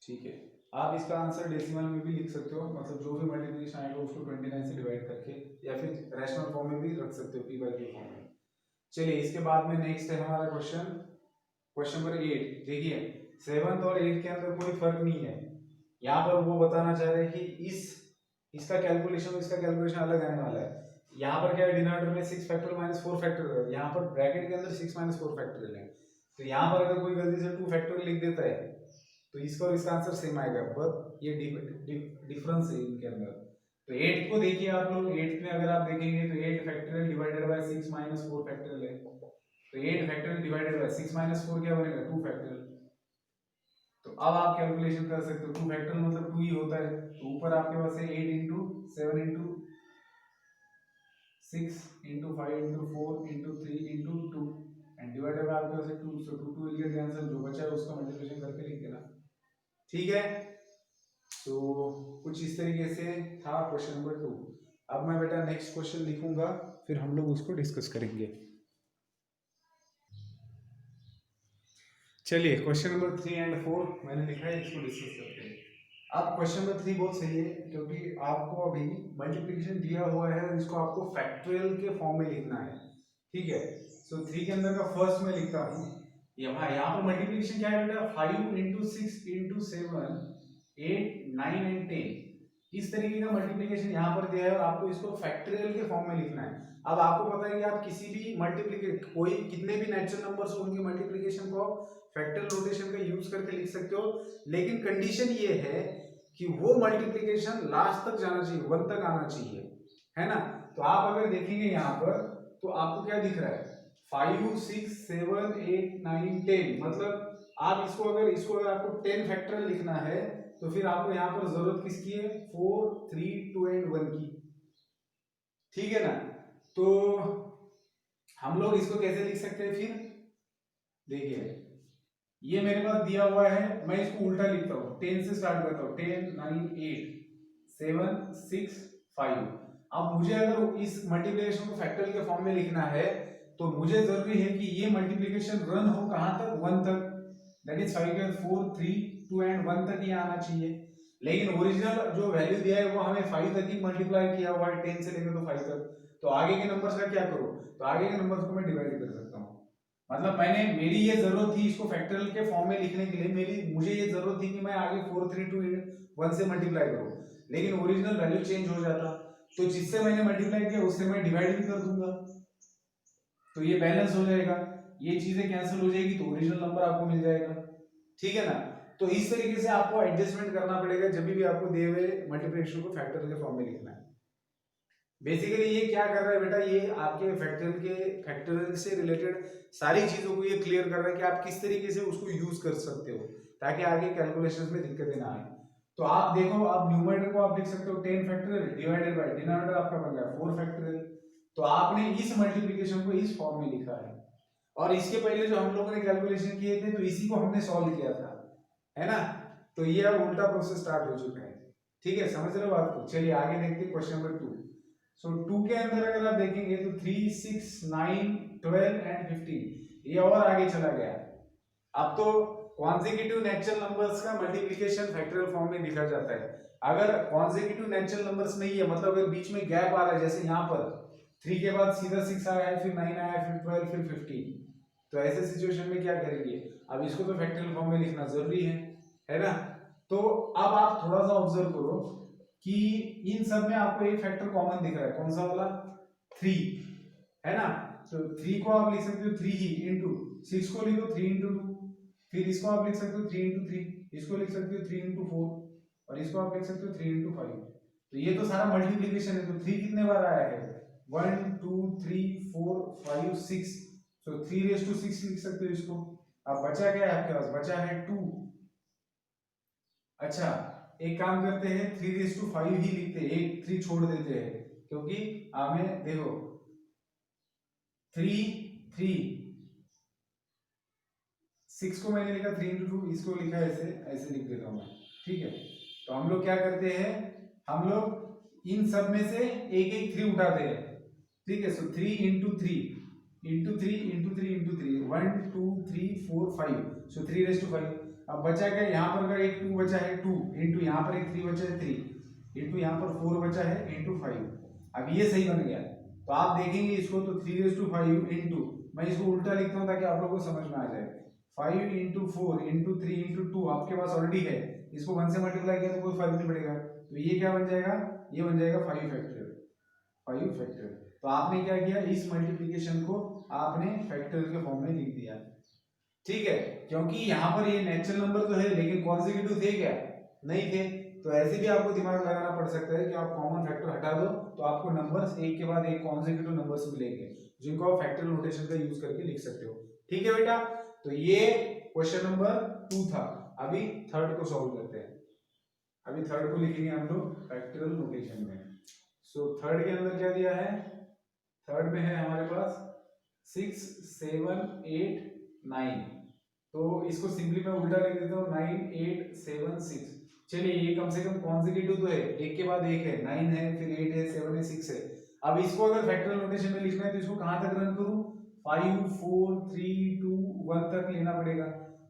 S1: ठीक है, आप इसका आंसर डेसिमल में भी लिख सकते हो, मतलब जो भी मल्टीप्लिकेशन आएगा उसको 29 से डिवाइड करके, या फिर रैशनल फॉर्म में भी रख सकते हो, p/q फॉर्म में। चलिए, इसके बाद में नेक्स्ट है हमारा क्वेश्चन, क्वेश्चन नंबर 8। देखिए 7th और 8 के अंदर कोई फर्क नहीं है, यहाँ पर वो बताना चाह रहे हैं कि इसका कैलकुलेशन इसका कैलकुलेशन अलग आने वाला है। यहाँ पर क्या है, डिनोमिनेटर में 6 फैक्टोरियल माइनस 4 फैक्टोरियल, यहाँ पर ब्रैकेट के अंदर 6 माइनस 4 फैक्टोरियल है। तो यहाँ पर अगर कोई गलती से 2 फैक्टोरियल लिख देता है तो इसका और इसका आंसर सेम आएगा, पर ये डिफरेंस है इनके अंदर। तो 8 को देखिए आप लोग, 8 में अगर आप देखेंगे तो 8 factorial divided by 6 minus 4 factorial है। तो 8 फैक्टोरियल डिवाइडेड बाय 6 माइनस 4 क्या बनेगा 2 फैक्टोरियल। तो अब आप कैलकुलेशन कर सकते हो, 2 फैक्टोरियल मतलब 2 ही होता है। तो ऊपर आपके पास है 8 into 7 into 6 into 5 into 4 into 3 into 2 and divided by आपके पास है 2। सो 2 विल गेट आंसर, जो बचा है उसका मल्टीप्लिकेशन करके लिख देना, ठीक है। तो कुछ इस तरीके से था क्वेश्चन नंबर 2। अब मैं बेटा नेक्स्ट क्वेश्चन लिखूंगा, फिर हम लोग उसको डिस्कस करेंगे। चलिए, क्वेश्चन नंबर 3 एंड 4 मैंने लिखा है, इसको डिस्कस करते हैं। अब क्वेश्चन नंबर 3 बहुत सही है, क्योंकि आपको अभी मल्टीप्लिकेशन दिया हुआ है और इसको आपको फैक्टोरियल के फॉर्म में लिखना है, ठीक है। सो 3 के अंदर का फर्स्ट में लिखता हूँ, यहाँ पर मल्टीप्लिकेशन क्या है बेटा, 5 इंटू 6 इंटू 7 8 9 एंड 10, इस तरीके का मल्टीप्लिकेशन यहाँ पर दिया है और आपको इसको फैक्टोरियल के फॉर्म में लिखना है। अब आपको पता है कि आप किसी भी मल्टीप्लिकेशन, कोई कितने भी नेचुरल नंबर्स हो उनके मल्टीप्लिकेशन को फैक्टोरियल नोटेशन का यूज करके लिख सकते हो, लेकिन कंडीशन ये है कि वो मल्टीप्लिकेशन लास्ट तक जाना चाहिए, 1 तक आना चाहिए, है ना। तो आप अगर देखेंगे यहाँ पर तो आपको क्या दिख रहा है 5 6 7 8 9 10, मतलब आप इसको अगर आपको 10 फैक्टोरियल लिखना है तो फिर आपको यहाँ पर जरूरत किसकी है 4 3 2 एंड 1 की, ठीक है ना। तो हम लोग इसको कैसे लिख सकते हैं, फिर देखिए ये मेरे पास दिया हुआ है, मैं इसको उल्टा लिखता हूँ, 10 से स्टार्ट करता हूँ, 10 9 8 7 6 5। अब मुझे अगर इस मल्टीप्लिकेशन को फैक्टोरियल के फॉर्म में लिखना है तो मुझे जरूरी है कि ये मल्टीप्लिकेशन रन हो कहां तक 1 तक, दैट इज 5 के 4 3 2 एंड 1 तक ही आना चाहिए। लेकिन ओरिजिनल जो वैल्यू दिया है वो हमें 5 तक ही मल्टीप्लाई किया हुआ है, 10 से लेकर तो 5 तक। तो आगे के नंबर्स का क्या करो, तो आगे के नंबर्स को मैं डिवाइड कर सकता हूँ। मतलब मेरी ये जरूरत थी इसको फैक्टोरियल के फॉर्म में लिखने के लिए, मुझे ये जरूरत थी कि मैं आगे 4 3 2 1 से मल्टीप्लाई करूं, लेकिन ओरिजिनल वैल्यू चेंज हो जाता, तो जिससे मैंने मल्टीप्लाई किया उससे मैं डिवाइड भी कर दूंगा, तो ये बैलेंस हो जाएगा, ये चीजें कैंसिल हो जाएगी तो ओरिजिनल नंबर आपको मिल जाएगा, ठीक है ना। तो इस तरीके से आपको एडजस्टमेंट करना पड़ेगा जब भी आपको दिए हुए मल्टीप्लिकेशन को फैक्टरियल के फॉर्म में लिखना है। बेसिकली ये क्या कर रहा है बेटा, ये आपके फैक्टरियल से रिलेटेड सारी चीजों को ये क्लियर कर रहा है कि आप किस तरीके से उसको यूज कर सकते हो ताकि आगे कैलकुलेशंस में दिक्कतें ना आए। तो आप देखो, आप न्यूमरेटर को आप लिख सकते हो 10 फैक्टरियल डिवाइडेड बाय डिनोमिनेटर आपका बन गया 4 फैक्टरियल। तो आपने इस मल्टीप्लिकेशन को इस फॉर्म में लिखा है, और इसके पहले जो हम लोगों ने कैलकुलेशन किए थे तो इसी को हमने सॉल्व किया था, है ना। तो ये अब उल्टा प्रोसेस स्टार्ट हो चुका है, ठीक है, समझ रहे हो बात को। चलिए आगे देखते हैं क्वेश्चन नंबर 2। सो 2 के अंदर अगर आप देखेंगे तो 3, 6, 9, 12 एंड 15 ये और आगे चला गया। अब तो कॉन्सेक्यूटिव नेचुरल नंबर्स का मल्टीप्लिकेशन फैक्टरियल फॉर्म में लिखा जाता है। अगर कॉन्सेक्यूटिव नेचुरल नंबर्स नहीं है, मतलब अगर बीच में गैप आ रहा है, जैसे यहाँ पर 3 के बाद सीधा 6 आया है, फिर 9 आया, फिर 12, फिर 15, तो ऐसे सिचुएशन में क्या करेंगे, अब इसको तो फैक्टरियल फॉर्म में लिखना जरूरी है ना। तो अब आप थोड़ा सा ऑब्जर्व करो कि इन सब में आपको एक फैक्टर कॉमन दिख रहा है, कौन सा वाला, 3, है ना। तो 3 को आप लिख सकते हो 3 ही इंटू 6 को लिखो 3 इंटू 2, फिर इसको आप लिख सकते हो 3 इंटू 3, इसको लिख सकते हो 3 इंटू 4, और इसको आप लिख सकते हो 3 इंटू 5। तो ये तो सारा मल्टीप्लीकेशन है। तो 3 कितने बार आया है, 1 2 3 4 5 6, तो 3 raised to 6 लिख सकते हो इसको। अब बचा क्या है आपके पास, बचा है 2। अच्छा, एक काम करते हैं 3 raised to 5 ही लिखते हैं, एक 3 छोड़ देते हैं, क्योंकि हमें देखो 3 3 6 को मैंने लिखा 3 इंटू 2, इसको लिखा ऐसे ऐसे लिख देता हूं मैं, ठीक है। तो हम लोग क्या करते हैं, हम लोग इन सब में से एक एक 3 उठाते हैं, ठीक है। सो 3 into 3 into 3 into 3 into 3, 1 2 3 4 5, so 3 raised to 5। अब बचा क्या, यहाँ पर का एक 2 बचा है 2, इंटू यहाँ पर एक 3 बचा है 3, इंटू यहाँ पर 4 बचा है इंटू 5। अब ये सही बन गया। तो आप देखेंगे इसको, तो 3 raised to 5 इंटू, मैं इसको उल्टा लिखता हूँ ताकि आप लोगों को समझ में आ जाए, 5 इंटू 4 इंटू 3 इंटू 2 आपके पास ऑलरेडी है, इसको 1 से मल्टीप्लाई किया तो कोई फर्क नहीं पड़ेगा। तो ये क्या बन जाएगा, ये बन जाएगा 5 फैक्टरियल, 5 फैक्टरियल। तो आपने क्या किया, इस मल्टीप्लिकेशन को आपने फैक्टरियल के फॉर्म में लिख दिया, ठीक है। क्योंकि यहाँ पर ये नेचुरल नंबर तो है, लेकिन कॉन्सेक्यूटिव थे क्या, नहीं थे। तो ऐसे भी आपको दिमाग लगाना पड़ सकता है कि आप कॉमन फैक्टर हटा दो तो आपको नंबर्स एक के बाद एक कॉन्सेक्यूटिव नंबर्स मिलेंगे, जिनको आप फैक्टरियल नोटेशन का यूज करके लिख सकते हो, ठीक है बेटा। तो ये क्वेश्चन नंबर 2 था। अभी थर्ड को सॉल्व करते हैं। अभी थर्ड को लिखेंगे हम लोग फैक्टरियल नोटेशन में। सो थर्ड के अंदर क्या दिया है, थर्ड में है हमारे पास 6 7 8 9, तो इसको सिंपली मैं उल्टा लिख देता हूँ 9 8 7 6। चलिए ये कम से कम कॉन्सेक्यूटिव तो है, एक के बाद एक है, 9 है, फिर 8 है, 7 है, 6 है। अब इसको अगर फैक्टरियल नोटेशन में लिखना है तो इसको कहां तक रन करूं, 5 4 3 2 1 तक लेना पड़ेगा।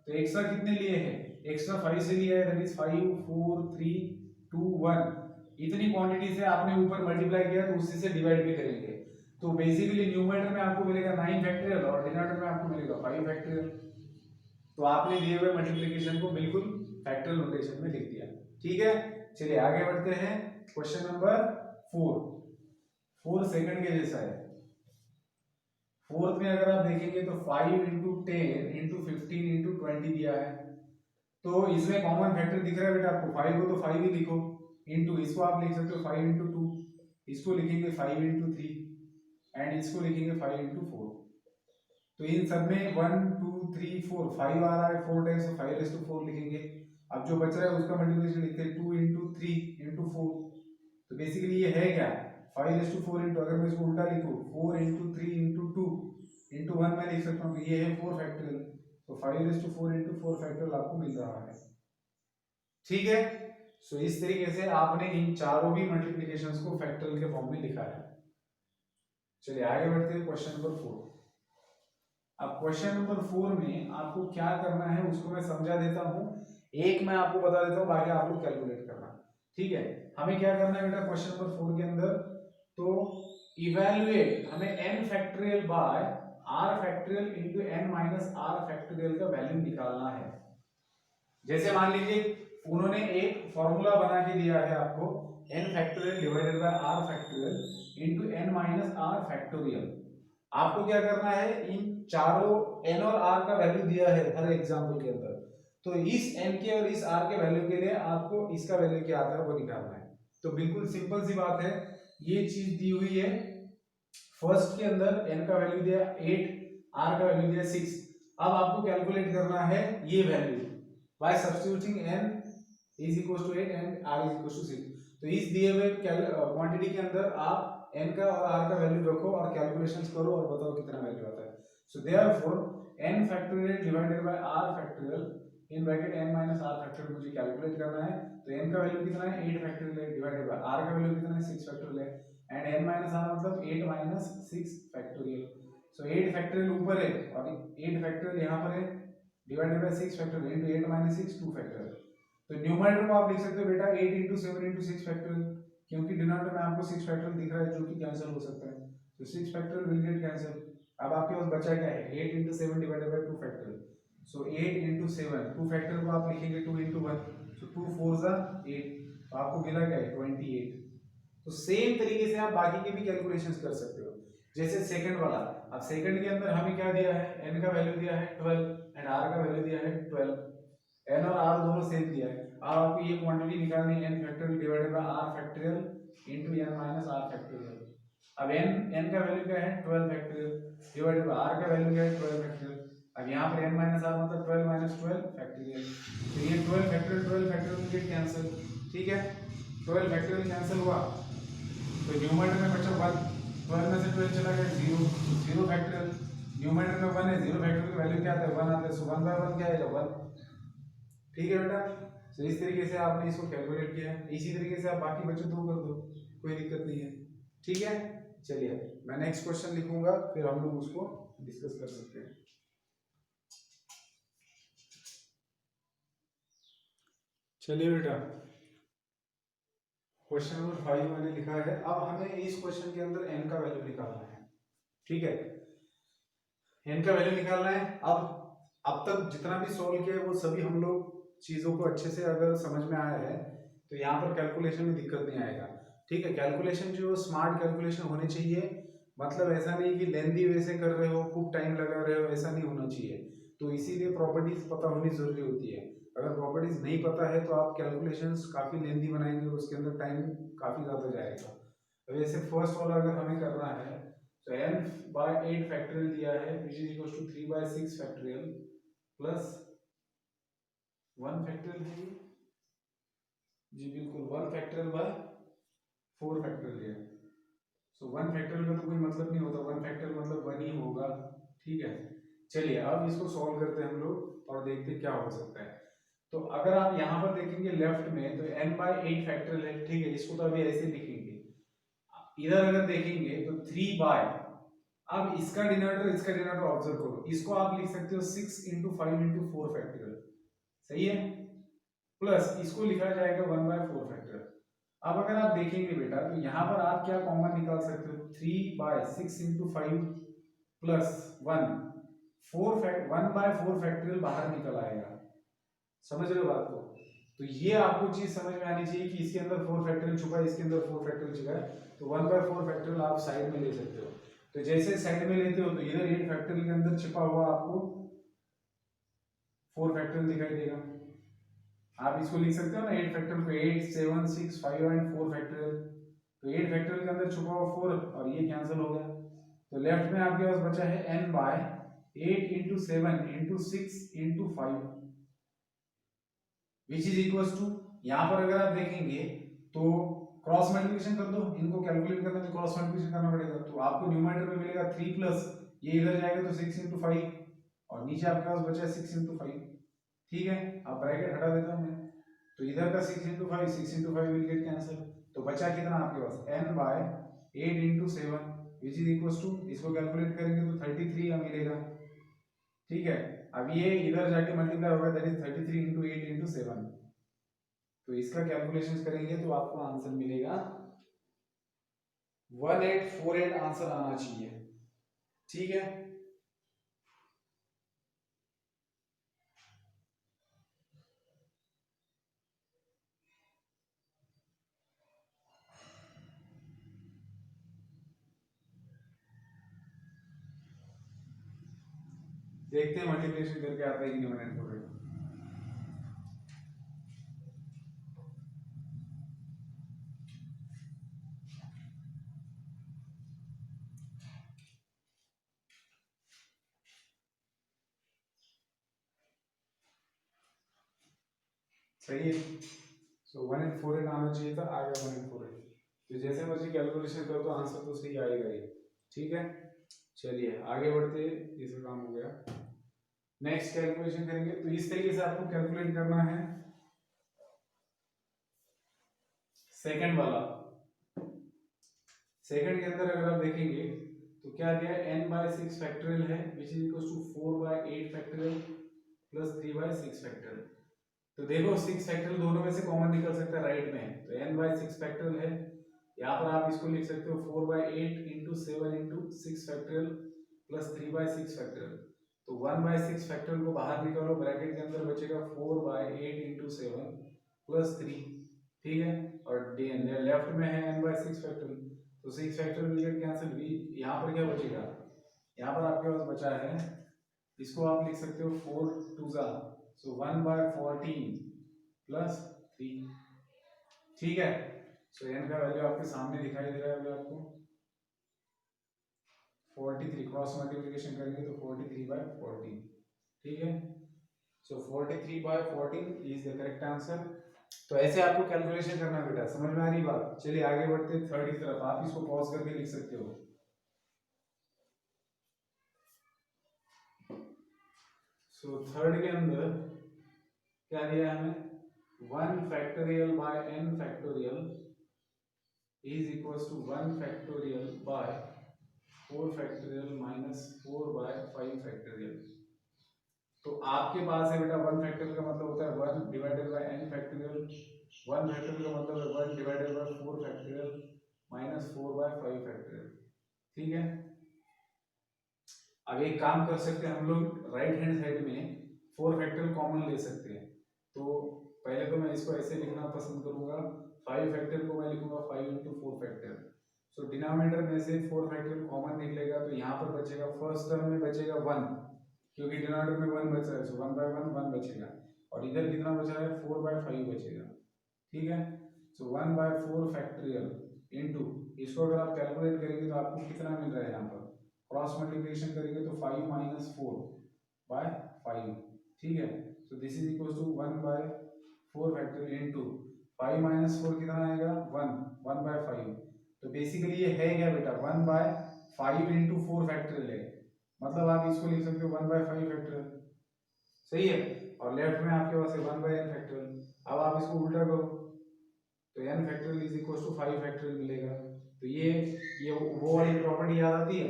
S1: तो एक्स्ट्रा कितने लिए हैं, एक्स्ट्रा 5 से लिया है, दैट इज 5 4 3 2 1। इतनी क्वांटिटी से आपने ऊपर मल्टीप्लाई किया तो उसी से डिवाइड भी करेंगे। तो बेसिकली न्यूमरेटर में आपको मिलेगा 9 फैक्टरियल और डिनोमिनेटर में आपको मिलेगा 5 फैक्टरियल। तो आपने दिए हुए मल्टीप्लिकेशन को बिल्कुल फैक्टरियल नोटेशन में लिख दिया, ठीक है। चलिए आगे बढ़ते हैं, क्वेश्चन नंबर 4 सेकंड के जैसा है। फोर्थ में अगर आप देखेंगे तो 5 इंटू 10 इंटू 15 इंटू 20 दिया है। तो इसमें कॉमन फैक्टर दिख रहा है बेटा आपको, 5 को तो 5 ही लिखो, इंटू इसको आप लिख सकते हो 5 इंटू 2, इसको लिखेंगे 5 इंटू 3 एंड इसको लिखेंगे 5 इंटू 4। तो इन सब में 1 2 3 4 5 आ रहा है 4 टाइम्स, तो 5 रेज़ टू 4 लिखेंगे। अब जो बच रहा है उसका मल्टीप्लिकेशन लिखते हैं 2 इंटू 3 इंटू 4। तो बेसिकली ये है क्या, 5 रेज़ टू 4 इंटू, अगर मैं इसको उल्टा लिखूं 4 इंटू 3 इंटू 2 इंटू 1 मैं लिख सकता हूँ, तो ये है 4 फैक्टरियल। तो 5 रेज़ टू 4 इंटू 4 फैक्टरियल आपको मिल रहा है, ठीक है। सो इस तरीके से आपने इन चारों भी मल्टीप्लिकेशंस को फैक्टरियल के फॉर्म में लिखा है। चलिए आगे बढ़ते हैं क्वेश्चन नंबर 4। अब क्वेश्चन नंबर 4 में आपको क्या करना है उसको मैं समझा देता हूं, एक मैं आपको बता देता हूं, बाकी आप लोग कैलकुलेट करना, ठीक है। हमें क्या करना है बेटा क्वेश्चन नंबर 4 के अंदर, तो इवैल्यूएट, हमें n factorial by r factorial into n minus r factorial का वैल्यू निकालना है। जैसे मान लीजिए उन्होंने एक फॉर्मूला बना के दिया है आपको, n factorial divided by r factorial into n minus r factorial. आपको क्या करना है, इन चारों n और r का वैल्यू दिया है हर एग्जांपल के अंदर, तो इस n के और इस r के वैल्यू के लिए आपको इसका वैल्यू क्या आता है वो निकालना है। तो बिल्कुल सिंपल सी बात है, ये चीज दी हुई है। फर्स्ट के अंदर n का वैल्यू दिया 8, r का वैल्यू दिया 6। अब आपको कैलकुलेट करना है ये value by substituting n is equal to 8 and r is equal to 6। तो इस दिए हुए क्वांटिटी के अंदर आप n का और r का वैल्यू रखो और कैलकुलेशंस करो और बताओ कितना वैल्यू आता है। So therefore n factorial divided by r factorial in bracket n minus r factorial मुझे कैलकुलेट करना है। तो n का वैल्यू कितना है 8 फैक्टोरियल डिवाइडेड बाय r का वैल्यू कितना है 6 factorial and n minus r मतलब 8 माइनस 6 फैक्टोरियल। सो 8 फैक्टोरियल ऊपर है और 8 फैक्टोरियल यहाँ पर है divided by 6 factorial into 8 minus 6 2 factorial. तो न्यूमरेटर को आप लिख सकते हो बेटा 8 into 7 into 6 फैक्टोरियल, क्योंकि डिनोमिनेटर में आपको 6 फैक्टोरियल दिख रहा है जो कि कैंसिल हो सकता है। तो 6 फैक्टोरियल विल गेट कैंसिल। अब आपके पास बचा क्या है 8 into 7 divided by 2 factorial. So 8 into 7 2 factorial को आप लिखेंगे 2 into 1, सो 2 4 8, तो आपको मिला क्या है 28। तो सेम तरीके से आप बाकी के भी कैलकुलेशंस कर सकते हो। जैसे सेकंड वाला, अब सेकंड के अंदर हमें क्या दिया है n का वैल्यू दिया है 12 एंड r का वैल्यू दिया है 12। n और r दोनों सेम दिया है। अब आपको ये क्वांटिटी निकालनी है n factorial divided by r factorial into n minus r factorial. अब n का वैल्यू क्या है 12 फैक्टोरियल डिवाइडेड बाय r का वैल्यू क्या है 12 फैक्टोरियल। अब यहाँ पर n माइनस r मतलब 12 माइनस 12 फैक्टोरियल। तो ये 12 फैक्टोरियल गेट कैंसिल, ठीक है 12 फैक्टोरियल कैंसिल हुआ तो न्यूमरेटर में बचा 1, 12 में से 12 चला गया 0, 0 फैक्टोरियल। न्यूमरेटर में 1 है 0 फैक्टोरियल की वैल्यू क्या आता है 1 आता है, सो 1 बाय 1 क्या आएगा 1। ठीक है बेटा, तो इस तरीके से आपने इसको कैलकुलेट किया है। इसी तरीके से आप बाकी बच्चों को कर दो, कोई दिक्कत नहीं है। ठीक है, चलिए मैं नेक्स्ट क्वेश्चन लिखूंगा फिर हम लोग उसको डिस्कस कर सकते हैं। चलिए बेटा, क्वेश्चन नंबर 5 मैंने लिखा है। अब हमें इस क्वेश्चन के अंदर n का वैल्यू निकालना है। ठीक है, n का वैल्यू निकालना है। अब तक जितना भी सॉल्व किया है वो सभी हम लोग चीजों को अच्छे से अगर समझ में आया है तो यहाँ पर कैलकुलेशन में दिक्कत नहीं आएगा। ठीक है, कैलकुलेशन जो स्मार्ट कैलकुलेशन होनी चाहिए, मतलब ऐसा नहीं कि लेंदी वे से कर रहे हो खूब टाइम लगा रहे हो, ऐसा नहीं होना चाहिए। तो इसीलिए प्रॉपर्टीज पता होनी जरूरी होती है। अगर प्रॉपर्टीज नहीं पता है तो आप कैलकुलेशंस काफी लेंदी बनाएंगे और उसके अंदर टाइम काफी ज्यादा जाएगा। तो वैसे फर्स्ट वाला अगर हमें करना है तो n बाय 8 फैक्टोरियल दिया है which is equal to 3 by 6 factorial plus 1 factorial है जी बिल्कुल 1 फैक्टोरियल बाय 4 फैक्टोरियल है। सो 1 फैक्टोरियल का तो कोई मतलब नहीं होता, 1 फैक्टोरियल मतलब 1 ही होगा। ठीक है, चलिए अब इसको सॉल्व करते हैं हम लोग और देखते हैं क्या हो सकता है। तो अगर आप यहाँ पर देखेंगे लेफ्ट में तो n बाय 8 फैक्टोरियल है। ठीक है, इसको तो अभी ऐसे लिखेंगे। इधर अगर देखेंगे तो 3 बाय, अब इसका डिनोमिनेटर ऑब्जर्व करो, इसको आप लिख सकते हो 6 into 5 into 4 फैक्टोरियल, सही है, प्लस इसको लिखा जाएगा 1 बाय 4 फैक्टोरियल। अब अगर आप देखेंगे बेटा तो यहाँ पर आप क्या कॉमन निकाल सकते हो 3 बाय 6 into 5 प्लस 1 1 बाय 4 फैक्टोरियल बाहर निकल आएगा। समझ रहे हो बात को? तो ये आपको चीज समझ में आनी चाहिए कि इसके अंदर 4 फैक्टोरियल छुपा है, इसके अंदर 4 फैक्टोरियल छुपा है। तो 1 बाय 4 फैक्टोरियल आप साइड में ले सकते हो। तो जैसे साइड में लेते हो तो इधर 8 फैक्टोरियल के अंदर छिपा हुआ आपको 4 फैक्टोरियल दिखाई देगा। आप इसको लिख सकते हो ना 8 फैक्टोरियल को 8 7 6 5 एंड 4 फैक्टोरियल। तो 8 फैक्टोरियल के अंदर छुपा हुआ 4 और ये कैंसिल हो गया। तो लेफ्ट में आपके पास बचा है n by 8 into 7 into 6 into 5 which is equal to, यहाँ पर अगर आप देखेंगे तो क्रॉस मल्टीप्लिकेशन कर दो, इनको कैलकुलेट करना तो क्रॉस मल्टीप्लिकेशन करना पड़ेगा। तो आपको न्यूमरेटर में मिलेगा 3 प्लस ये इधर जाएगा तो 6 into 5 और नीचे आपके पास बचा है 6 into 5। ठीक है, अब ब्रैकेट हटा देता हूँ मैं, तो इधर का 6 into 5 6 into 5 will get cancel. तो बचा कितना आपके पास n by 8 into 7 which is equal to, इसको कैलकुलेट करेंगे तो 33 मिलेगा। ठीक है, अब ये इधर जाके मल्टीप्लाई होगा दैट इज 33 into 8 into 7। तो इसका कैलकुलेशन करेंगे तो आपको आंसर मिलेगा 1848 आंसर आना चाहिए। ठीक है, देखते हैं मल्टीप्लिकेशन करके आता है कि नहीं 1848। सही है। सो 1/4 आना चाहिए था, आ गया 1/4। तो जैसे मर्जी कैलकुलेशन कर दो, आंसर तो सही आएगा ही। ठीक है, चलिए आगे बढ़ते, इसका काम हो गया। नेक्स्ट कैलकुलेशन करेंगे, तो इस तरीके से आपको कैलकुलेट करना है। सेकंड वाला, सेकंड के अंदर अगर आप देखेंगे तो क्या दिया, n/6 फैक्टोरियल है which is equal to 4/8 factorial plus 3/6 factorial. तो देखो 6 फैक्टोरियल दोनों में से कॉमन निकल सकता है राइट में, तो n/6 फैक्टोरियल है। यहाँ पर आप इसको लिख सकते हो 4/8 into 7 into 6 factorial plus 3/6 factorial. तो 1/6 फैक्टोरियल को बाहर निकालो, ब्रैकेट के अंदर बचेगा 4/8 इंटू 7 प्लस 3। ठीक है, और लेफ्ट में है n/6 फैक्टोरियल, तो 6 फैक्टोरियल कैंसिल, यहाँ पर क्या बचेगा, यहाँ पर आपके पास बचा है, इसको आप लिख सकते हो 4 2 जा, सो 1/14 प्लस 3। ठीक है, सो n का वैल्यू आपके सामने दिखाई दे रहा है अभी आपको 43, क्रॉस मल्टीप्लिकेशन करेंगे तो 43/14। ठीक है, सो 43/14 इज द करेक्ट आंसर। तो ऐसे आपको कैलकुलेशन करना है बेटा, समझ में आ रही बात। चलिए आगे बढ़ते हैं थर्ड की तरफ, आप इसको पॉज करके लिख सकते हो। सो थर्ड के अंदर क्या दिया है हमें, 1 factorial by n factorial is equals to 1 factorial by 4 factorial minus 4/5 factorial. तो आपके पास है बेटा 1 फैक्टोरियल का मतलब होता है 1 divided by n factorial, 1 factorial का मतलब है 1 divided by 4 factorial minus 4/5 factorial. ठीक है, अब एक काम कर सकते हैं हम लोग, राइट हैंड साइड में 4 फैक्टोरियल कॉमन ले सकते हैं। तो पहले तो मैं इसको ऐसे लिखना पसंद करूंगा, 5 फैक्टोरियल को मैं लिखूंगा 5 इंटू 4 फैक्टोरियल। सो डिनोमिनेटर में से 4 फैक्टोरियल कॉमन निकलेगा, तो यहाँ पर बचेगा फर्स्ट टर्म में बचेगा 1, क्योंकि डिनोमिनेटर में 1 बच रहा है, सो 1/1 1 बचेगा, और इधर कितना बच रहा है 4/5 बचेगा। ठीक है, सो 1/4 फैक्टोरियल इनटू, इसको अगर आप कैलकुलेट करेंगे तो आपको कितना मिल रहा है, यहाँ पर क्रॉस मल्टीप्लिकेशन करेंगे तो 5 माइनस 4/5। ठीक है, so this is equal to 1/4 factorial into 5 minus 4 कितना आएगा 1, 1/5। तो बेसिकली ये है क्या बेटा 1/5 इंटू 4 फैक्टोरियल है, मतलब आप इसको लिख सकते हो 1/5 फैक्टोरियल। सही है, और लेफ्ट में आपके पास है 1/n फैक्टोरियल। अब आप इसको उल्टा करो तो n factorial is equal to 5 factorial मिलेगा। तो ये वो वाली प्रॉपर्टी याद आती है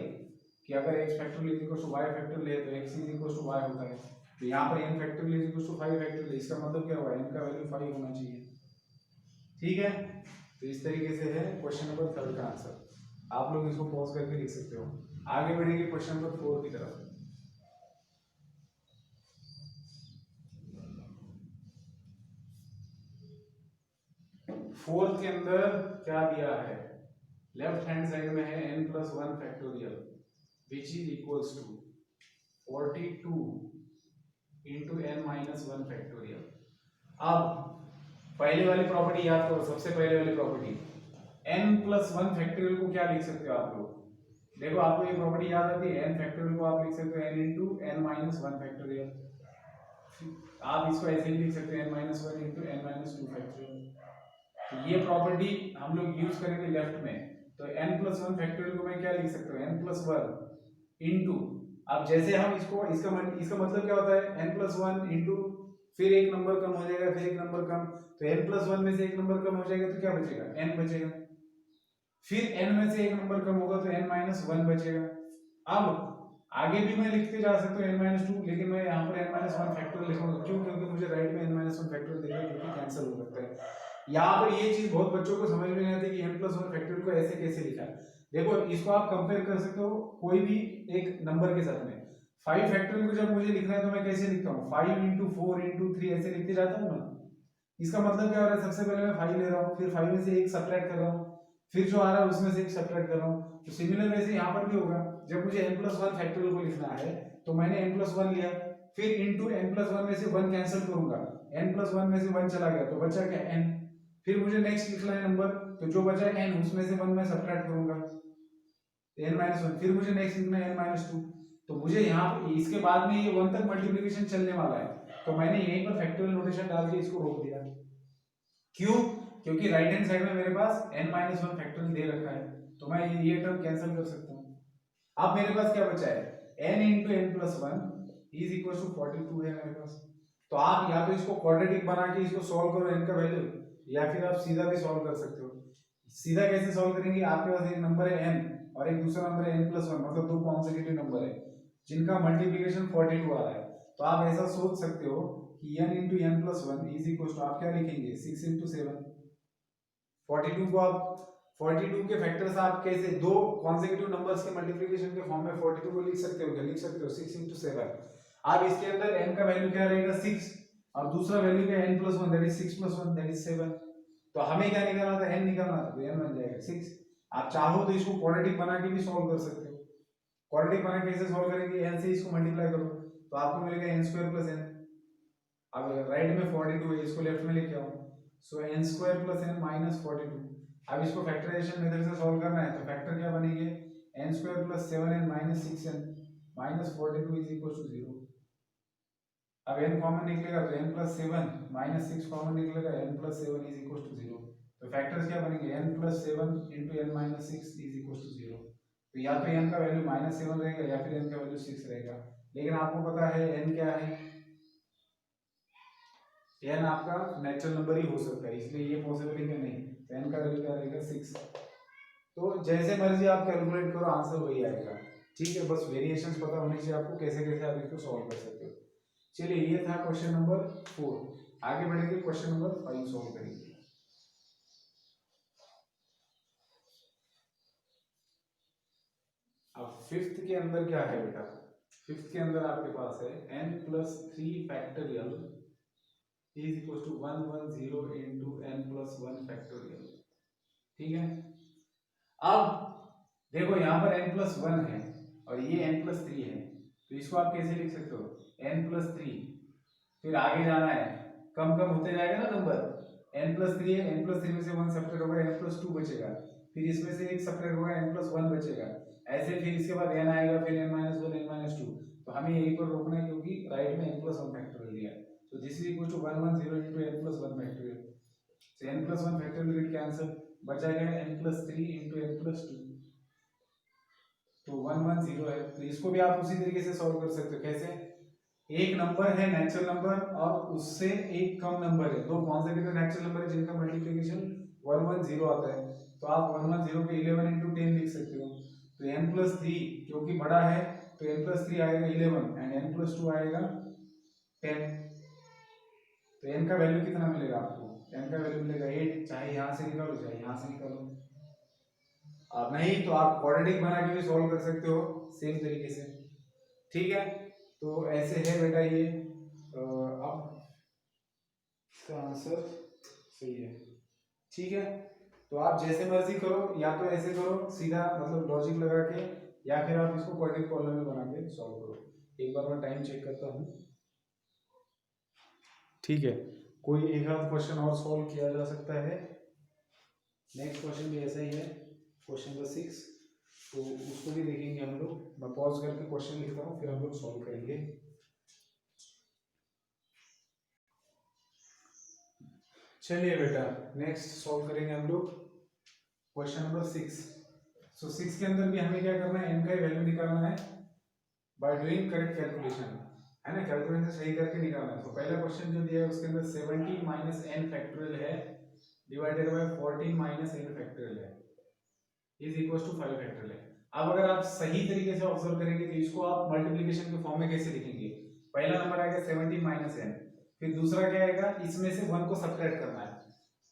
S1: कि अगर x factorial is equal to y factorial है तो x is equal to y होता है। तो यहाँ पर n factorial is equal to 5 factorial, इसका मतलब क्या हुआ, n का वैल्यू 5 होना चाहिए। ठीक है, तो इस तरीके से है क्वेश्चन नंबर 3 का आंसर। आप लोग इसको पॉज करके लिख सकते हो। आगे बढ़ेंगे क्वेश्चन नंबर 4 की तरफ। फोर्थ के अंदर क्या दिया है, लेफ्ट हैंड साइड में है n+1 factorial which is equals to 42 into n-1 factorial. अब पहले वाली प्रॉपर्टी याद करो, सबसे पहले वाली प्रॉपर्टी n+1 फैक्टोरियल को क्या लिख सकते हो आप लोग, देखो आपको ये प्रॉपर्टी याद आती है, n फैक्टोरियल को आप लिख सकते हो n इंटू n-1 फैक्टोरियल। आप इसको ऐसे ही लिख सकते हो n-1 इंटू n-2 फैक्टोरियल। तो ये प्रॉपर्टी हम लोग यूज करेंगे लेफ्ट में, तो n+1 फैक्टोरियल को मैं क्या लिख सकता हूँ n+1 इंटू, अब जैसे हम इसको इसका मतलब क्या होता है n+1 इंटू, फिर एक नंबर कम हो जाएगा, फिर एक नंबर कम, तो n+1 में से एक नंबर कम हो जाएगा तो क्या बचेगा n बचेगा, फिर n में से एक नंबर कम होगा तो n-1 बचेगा। अब आगे भी मैं लिखते जा सकता हूँ n-2, लेकिन मैं यहाँ पर n-1 फैक्टोरियल लिखूंगा, क्यों, क्योंकि मुझे राइट में n-1 फैक्टोरियल दिख रहा है, क्योंकि कैंसिल हो सकता है। यहाँ पर ये चीज बहुत बच्चों को समझ में नहीं आती कि n+1 फैक्टोरियल को ऐसे कैसे लिखा। देखो इसको आप कंपेयर कर सकते हो कोई भी एक नंबर के साथ में। 5 फैक्टोरियल को जब मुझे लिखना है तो मैं कैसे लिखता हूँ 5 इंटू 4 इंटू 3 ऐसे लिखते जाता हूँ ना। इसका मतलब क्या हो रहा है, सबसे पहले मैं 5 ले रहा हूँ, फिर 5 में से एक सब्ट्रैक्ट कर रहा हूँ, फिर जो आ रहा है उसमें से एक सब्ट्रैक्ट कर रहा हूँ। तो सिमिलर वैसे यहाँ पर भी होगा, जब मुझे n+1 फैक्टोरियल को लिखना है तो मैंने n+1 लिया, फिर इंटू n+1 में से 1 कैंसिल करूंगा, n+1 में से 1 चला गया तो बचा क्या n, फिर मुझे नेक्स्ट लिखना है नंबर, तो जो बचा है n उसमें से 1 मैं सब्ट्रैक्ट करूंगा n-1, फिर मुझे नेक्स्ट लिखना है n-2। तो मुझे यहाँ इसके बाद में ये 1 तक मल्टीप्लिकेशन चलने वाला है, तो मैंने यहीं पर फैक्टोरियल नोटेशन डाल के इसको रोक दिया। क्यों? क्योंकि राइट हैंड साइड में मेरे पास n-1 फैक्टोरियल दे रखा है, तो मैं ये टर्म कैंसिल कर सकता हूँ। अब मेरे पास क्या बचा है, n into n+1 is equal to 42 है मेरे पास। तो आप या तो इसको क्वाड्रेटिक बना के इसको सॉल्व करो n का वैल्यू, या फिर आप सीधा भी सॉल्व कर सकते हो। सीधा कैसे सॉल्व करेंगे, आपके पास एक नंबर है n और एक दूसरा नंबर है n+1, मतलब दो कॉन्सेक्यूटिव नंबर है जिनका मल्टीप्लिकेशन 42 आ रहा है। तो आप ऐसा सोच सकते हो कि n into n+1 is equal to, आप क्या लिखेंगे, 6 into 7। 42 को आप 42 के फैक्टर्स आप कैसे, दो कॉन्सेक्यूटिव नंबर्स के मल्टीप्लिकेशन के फॉर्म में 42 को लिख सकते हो, क्या लिख सकते हो, 6 into 7। अब इसके अंदर n का वैल्यू क्या रहेगा, 6, और दूसरा वैल्यू क्या है, n+1, that is 6 + 1 that is 7। तो हमें क्या निकालना था, n निकालना था, तो n बन जाएगा 6। आप चाहो तो इसको क्वाड्रेटिक बना के भी सॉल्व कर सकते हो। क्वाड्रेटिक बना के कैसे सॉल्व करेंगे, n से इसको मल्टीप्लाई करो तो आपको मिलेगा n² + n। अब राइट में 42 है, इसको लेफ्ट में लेके आओ, सो n² + n - 42। अब इसको फैक्टराइजेशन मेथड से सॉल्व करना है, तो फैक्टर क्या बनेंगे, n² + 7n - 6n - 42 is equal to 0। अब n कॉमन निकलेगा तो n + 7 - 6 कॉमन निकलेगा, n + 7 इज इक्वल टू 0। तो फैक्टर्स क्या बनेंगे, n + 7 × n - 6 is equal to 0। तो या तो n का वैल्यू -7 रहेगा या फिर n का वैल्यू 6 रहेगा, लेकिन आपको पता है n क्या है, n आपका नेचुरल नंबर ही हो सकता है, इसलिए ये पॉसिबल है कि नहीं, तो n का वैल्यू क्या रहेगा, 6। तो जैसे मर्जी आप कैलकुलेट करो, आंसर वही आएगा। ठीक है, बस वेरिएशंस पता होने चाहिए आपको, कैसे कैसे आप इसको सॉल्व कर सकते हो। चलिए, ये था क्वेश्चन नंबर 4। आगे बढ़ेंगे, क्वेश्चन नंबर 5 सॉल्व करेंगे। अब फिफ्थ के अंदर क्या है बेटा, फिफ्थ के अंदर आपके पास है n+3 factorial is equal to 110 into n+1 factorial. ठीक है, अब देखो यहाँ पर n+1 है और ये n+3 है, तो इसको आप कैसे लिख सकते हो, n+3, फिर आगे जाना है, कम कम होते जाएगा ना नंबर, n+3 है, n+3 में से 1 सब्ट्रैक्ट होगा, n+2 बचेगा, फिर इसमें से 1 सब्ट्रैक्ट होगा, n+1 बचेगा, ऐसे फिर इसके बाद n आएगा, फिर n-1 n-2। तो हमें यहीं पर रोकना है क्योंकि राइट में n+1 फैक्टोरियल दिया है, तो this is equal to 110 into n+1 factorial. So n+1 factorial will cancel, बचा क्या, n+3 into n+2, तो 110 है। तो इसको भी आप उसी तरीके से सॉल्व कर सकते हो, कैसे, एक नंबर है नेचुरल नंबर और उससे एक कम नंबर है, दो कॉन्सेक्यूटिव नेचुरल नंबर है जिनका मल्टीप्लिकेशन 110 आता है, तो आप 110 पे 11 into 10 लिख सकते हो। तो n+3 क्योंकि बड़ा है तो n+3 आएगा 11 एंड n+2 आएगा 10। तो n का वैल्यू कितना मिलेगा आपको, n का वैल्यू मिलेगा 8, चाहे यहाँ से निकालो चाहे यहाँ से निकालो। अब नहीं तो आप क्वाड्रेटिक बना के भी सॉल्व कर सकते हो सेम तरीके से। ठीक है, तो ऐसे है बेटा ये। अब इसका आंसर सही है। ठीक है, तो आप जैसे मर्जी करो, या तो ऐसे करो सीधा, मतलब लॉजिक लगा के, या फिर आप इसको क्वाड्रेटिक पॉलिनोमियल बना के सॉल्व करो। एक बार मैं टाइम चेक करता हूँ। ठीक है, कोई एक आध क्वेश्चन और सॉल्व किया जा सकता है। नेक्स्ट क्वेश्चन भी ऐसा ही है, क्वेश्चन नंबर 6, तो उसको भी देखेंगे हम लोग। मैं पॉज करके क्वेश्चन लिखता हूँ, फिर हम लोग सॉल्व करेंगे। चलिए बेटा, नेक्स्ट सॉल्व करेंगे हम लोग क्वेश्चन नंबर 6। सो 6 के अंदर भी हमें क्या करना है, n का वैल्यू निकालना है बाय डूइंग करेक्ट कैलकुलेशन, है ना, कैलकुलेशन सही करके निकालना है। तो पहला क्वेश्चन जो दिया है उसके अंदर 17 - n फैक्टोरियल है डिवाइडेड बाय 14 - n फैक्टोरियल है इज इक्वल टू 5 फैक्टोरियल है। अब अगर आप सही तरीके से ऑब्जर्व करेंगे तो इसको आप मल्टीप्लिकेशन के फॉर्म में कैसे लिखेंगे, पहला नंबर आएगा 17 - n, फिर दूसरा क्या आएगा, इसमें से 1 को सब्ट्रैक्ट करना है,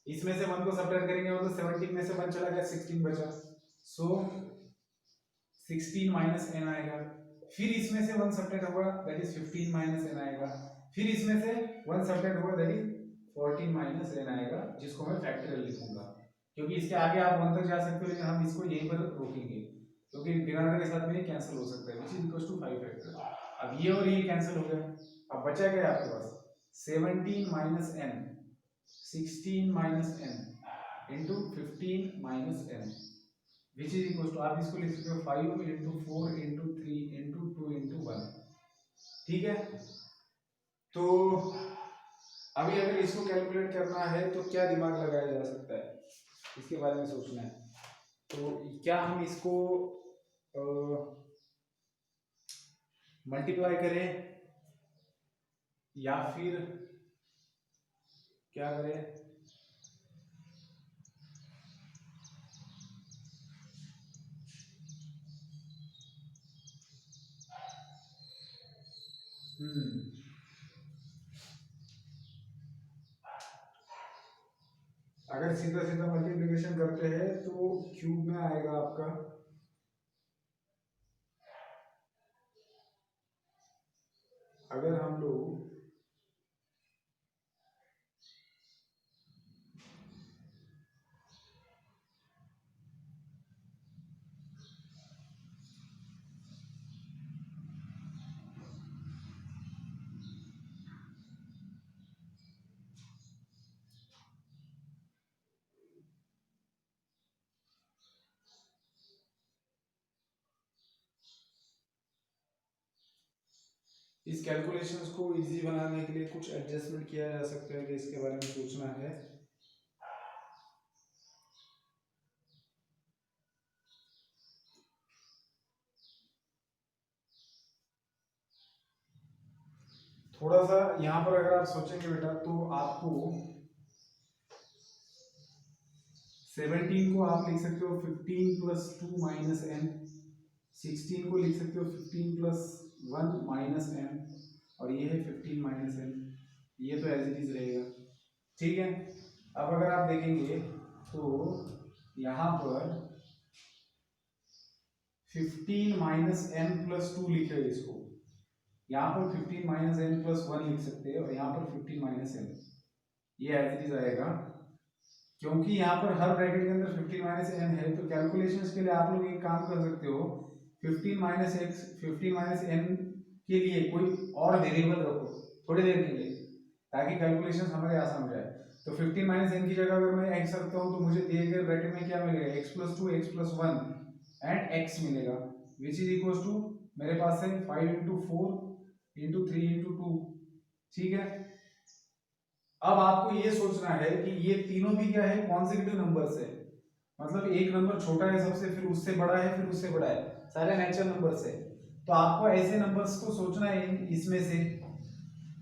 S1: इसमें से 1 को सब्ट्रैक्ट करेंगे मतलब 17 में से 1 चला गया, 16 बचा, सो 16 - n आएगा, फिर इसमें से 1 सब्ट्रैक्ट होगा दैट इज 15 - n आएगा, फिर इसमें से 1 सब्ट्रैक्ट होगा दैट इज 14 - n आएगा, जिसको मैं फैक्टोरियल लिखूंगा, क्योंकि इसके आगे आप 1 तक जा सकते हो, लेकिन हम इसको यहीं पर रोकेंगे क्योंकि डिनोमिनेटर के साथ में ये कैंसिल हो सकता है, which is equal to 5 factorial. अब ये और ये कैंसिल हो गया, अब बचा क्या है आपके पास, 17 - n 16 - n into 15 - n, which is equal to, आप इसको लिख सकते हो 5 into 4 into 3 into 2 into 1। ठीक है, तो अभी अगर इसको कैलकुलेट करना है तो क्या दिमाग लगाया जा सकता है, इसके बारे में सोचना है। तो क्या हम इसको मल्टीप्लाई करें या फिर क्या करें? अगर सीधा सीधा मल्टीप्लिकेशन करते हैं तो क्यूब में आएगा आपका, अगर हम लोग इस कैलकुलेशंस को इजी बनाने के लिए कुछ एडजस्टमेंट किया जा सकता है, कि इसके बारे में सोचना है। थोड़ा सा यहाँ पर अगर आप सोचेंगे बेटा तो आपको 17 को आप लिख सकते हो 15 प्लस 2 माइनस एन, 16 को लिख सकते हो 15 प्लस 1 माइनस एन, और ये है 15 माइनस एन, ये तो एज इट इज रहेगा। ठीक है, अब अगर आप देखेंगे तो यहाँ पर 15 माइनस एन प्लस 2 लिखे हैं इसको, यहाँ पर 15 माइनस एन प्लस 1 लिख सकते हैं, और यहाँ पर 15 माइनस एन, ये एज इट इज आएगा। क्योंकि यहाँ पर हर ब्रैकेट के अंदर 15 माइनस एन है, तो कैलकुलेशंस के लिए आप लोग एक काम कर सकते हो, 15 माइनस एक्स 15 माइनस एन के लिए कोई और वेरिएबल रखो थोड़ी देर के लिए, ताकि कैलकुलेशन हमारे आसान हो जाए। तो 15 माइनस एन की जगह अगर मैं एक्स रखता हूँ तो मुझे दिए गए ब्रैकेट में क्या मिलेगा, x plus 2 x plus 1 and x मिलेगा, विच इज इक्वल टू मेरे पास है 5 इंटू 4 इंटू 3 इंटू 2। ठीक है, अब आपको ये सोचना है कि ये तीनों भी क्या है, कॉन्सेक्यूटिव नंबर्स है, मतलब एक नंबर छोटा है सबसे, फिर उससे बड़ा है, फिर उससे बड़ा है, सारे नेचुरल नंबर्स है। तो आपको ऐसे नंबर्स को सोचना है इसमें से,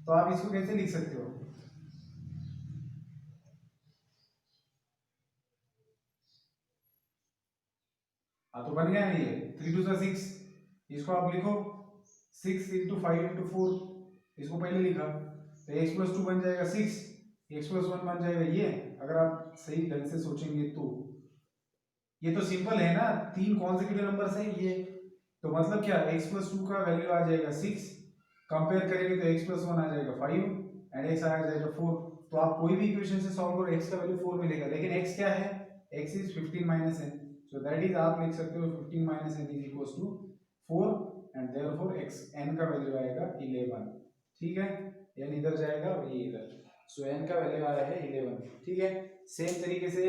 S1: तो आप इसको कैसे लिख सकते हो? हाँ तो बन गया ना ये 3 टू 6, इसको आप लिखो 6 इंटू 5 इंटू 4, इसको पहले लिखा तो एक्स प्लस 2 बन जाएगा 6, एक्स प्लस 1 बन जाएगा ये। अगर आप सही ढंग से सोचेंगे तो ये तो सिंपल है ना, तीन कॉन्सेक्यूटिव नंबर्स है ये, तो मतलब क्या एक्स प्लस 2 का वैल्यू आ जाएगा 6, कंपेयर करेंगे तो एक्स प्लस 1 आ जाएगा 5 एंड एक्स आ जाएगा 4। तो आप कोई भी इक्वेशन से सॉल्व करो एक्स का वैल्यू 4 मिलेगा, लेकिन एक्स क्या है, x is 15 minus n, so that is आप लिख सकते हो 15 minus n is equal to 4 and therefore x n का वैल्यू आएगा 11। ठीक है, एन इधर जाएगा और ये इधर, सो एन का वैल्यू आया है 11। ठीक है, सेम तरीके से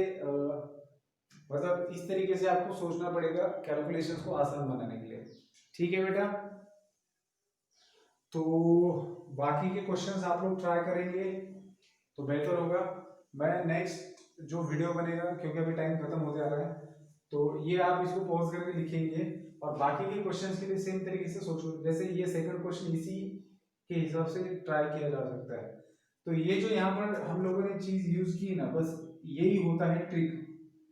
S1: मतलब इस तरीके से आपको सोचना पड़ेगा कैलकुलेशंस को आसान बनाने के लिए। ठीक है बेटा, तो बाकी के क्वेश्चंस आप लोग ट्राई करेंगे तो बेहतर होगा। मैं नेक्स्ट जो वीडियो बनेगा, क्योंकि अभी टाइम खत्म हो जा रहा है, तो ये आप इसको पॉज करके लिखेंगे, और बाकी के क्वेश्चंस के लिए सेम तरीके से सोचो, जैसे ये सेकंड क्वेश्चन इसी के हिसाब से ट्राई किया जा सकता है। तो ये जो यहाँ पर हम लोगों ने चीज यूज की ना, बस यही होता है ट्रिक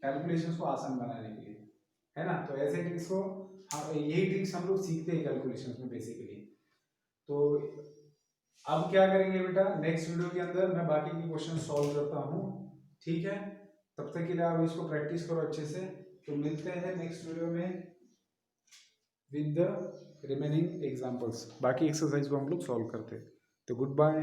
S1: कैलकुलेशंस को आसान बनाने के लिए, है ना। तो ऐसे ट्रिक्स को यही ट्रिक्स हम लोग सीखते हैं कैलकुलेशंस में बेसिकली। तो अब क्या करेंगे बेटा, नेक्स्ट वीडियो के अंदर मैं बाकी के क्वेश्चन सॉल्व करता हूँ। ठीक है, तब तक के लिए आप इसको प्रैक्टिस करो अच्छे से। तो मिलते हैं नेक्स्ट वीडियो में विद द रिमेनिंग एग्जांपल्स, बाकी एक्सरसाइज को हम लोग सॉल्व करते हैं। तो गुड बाय।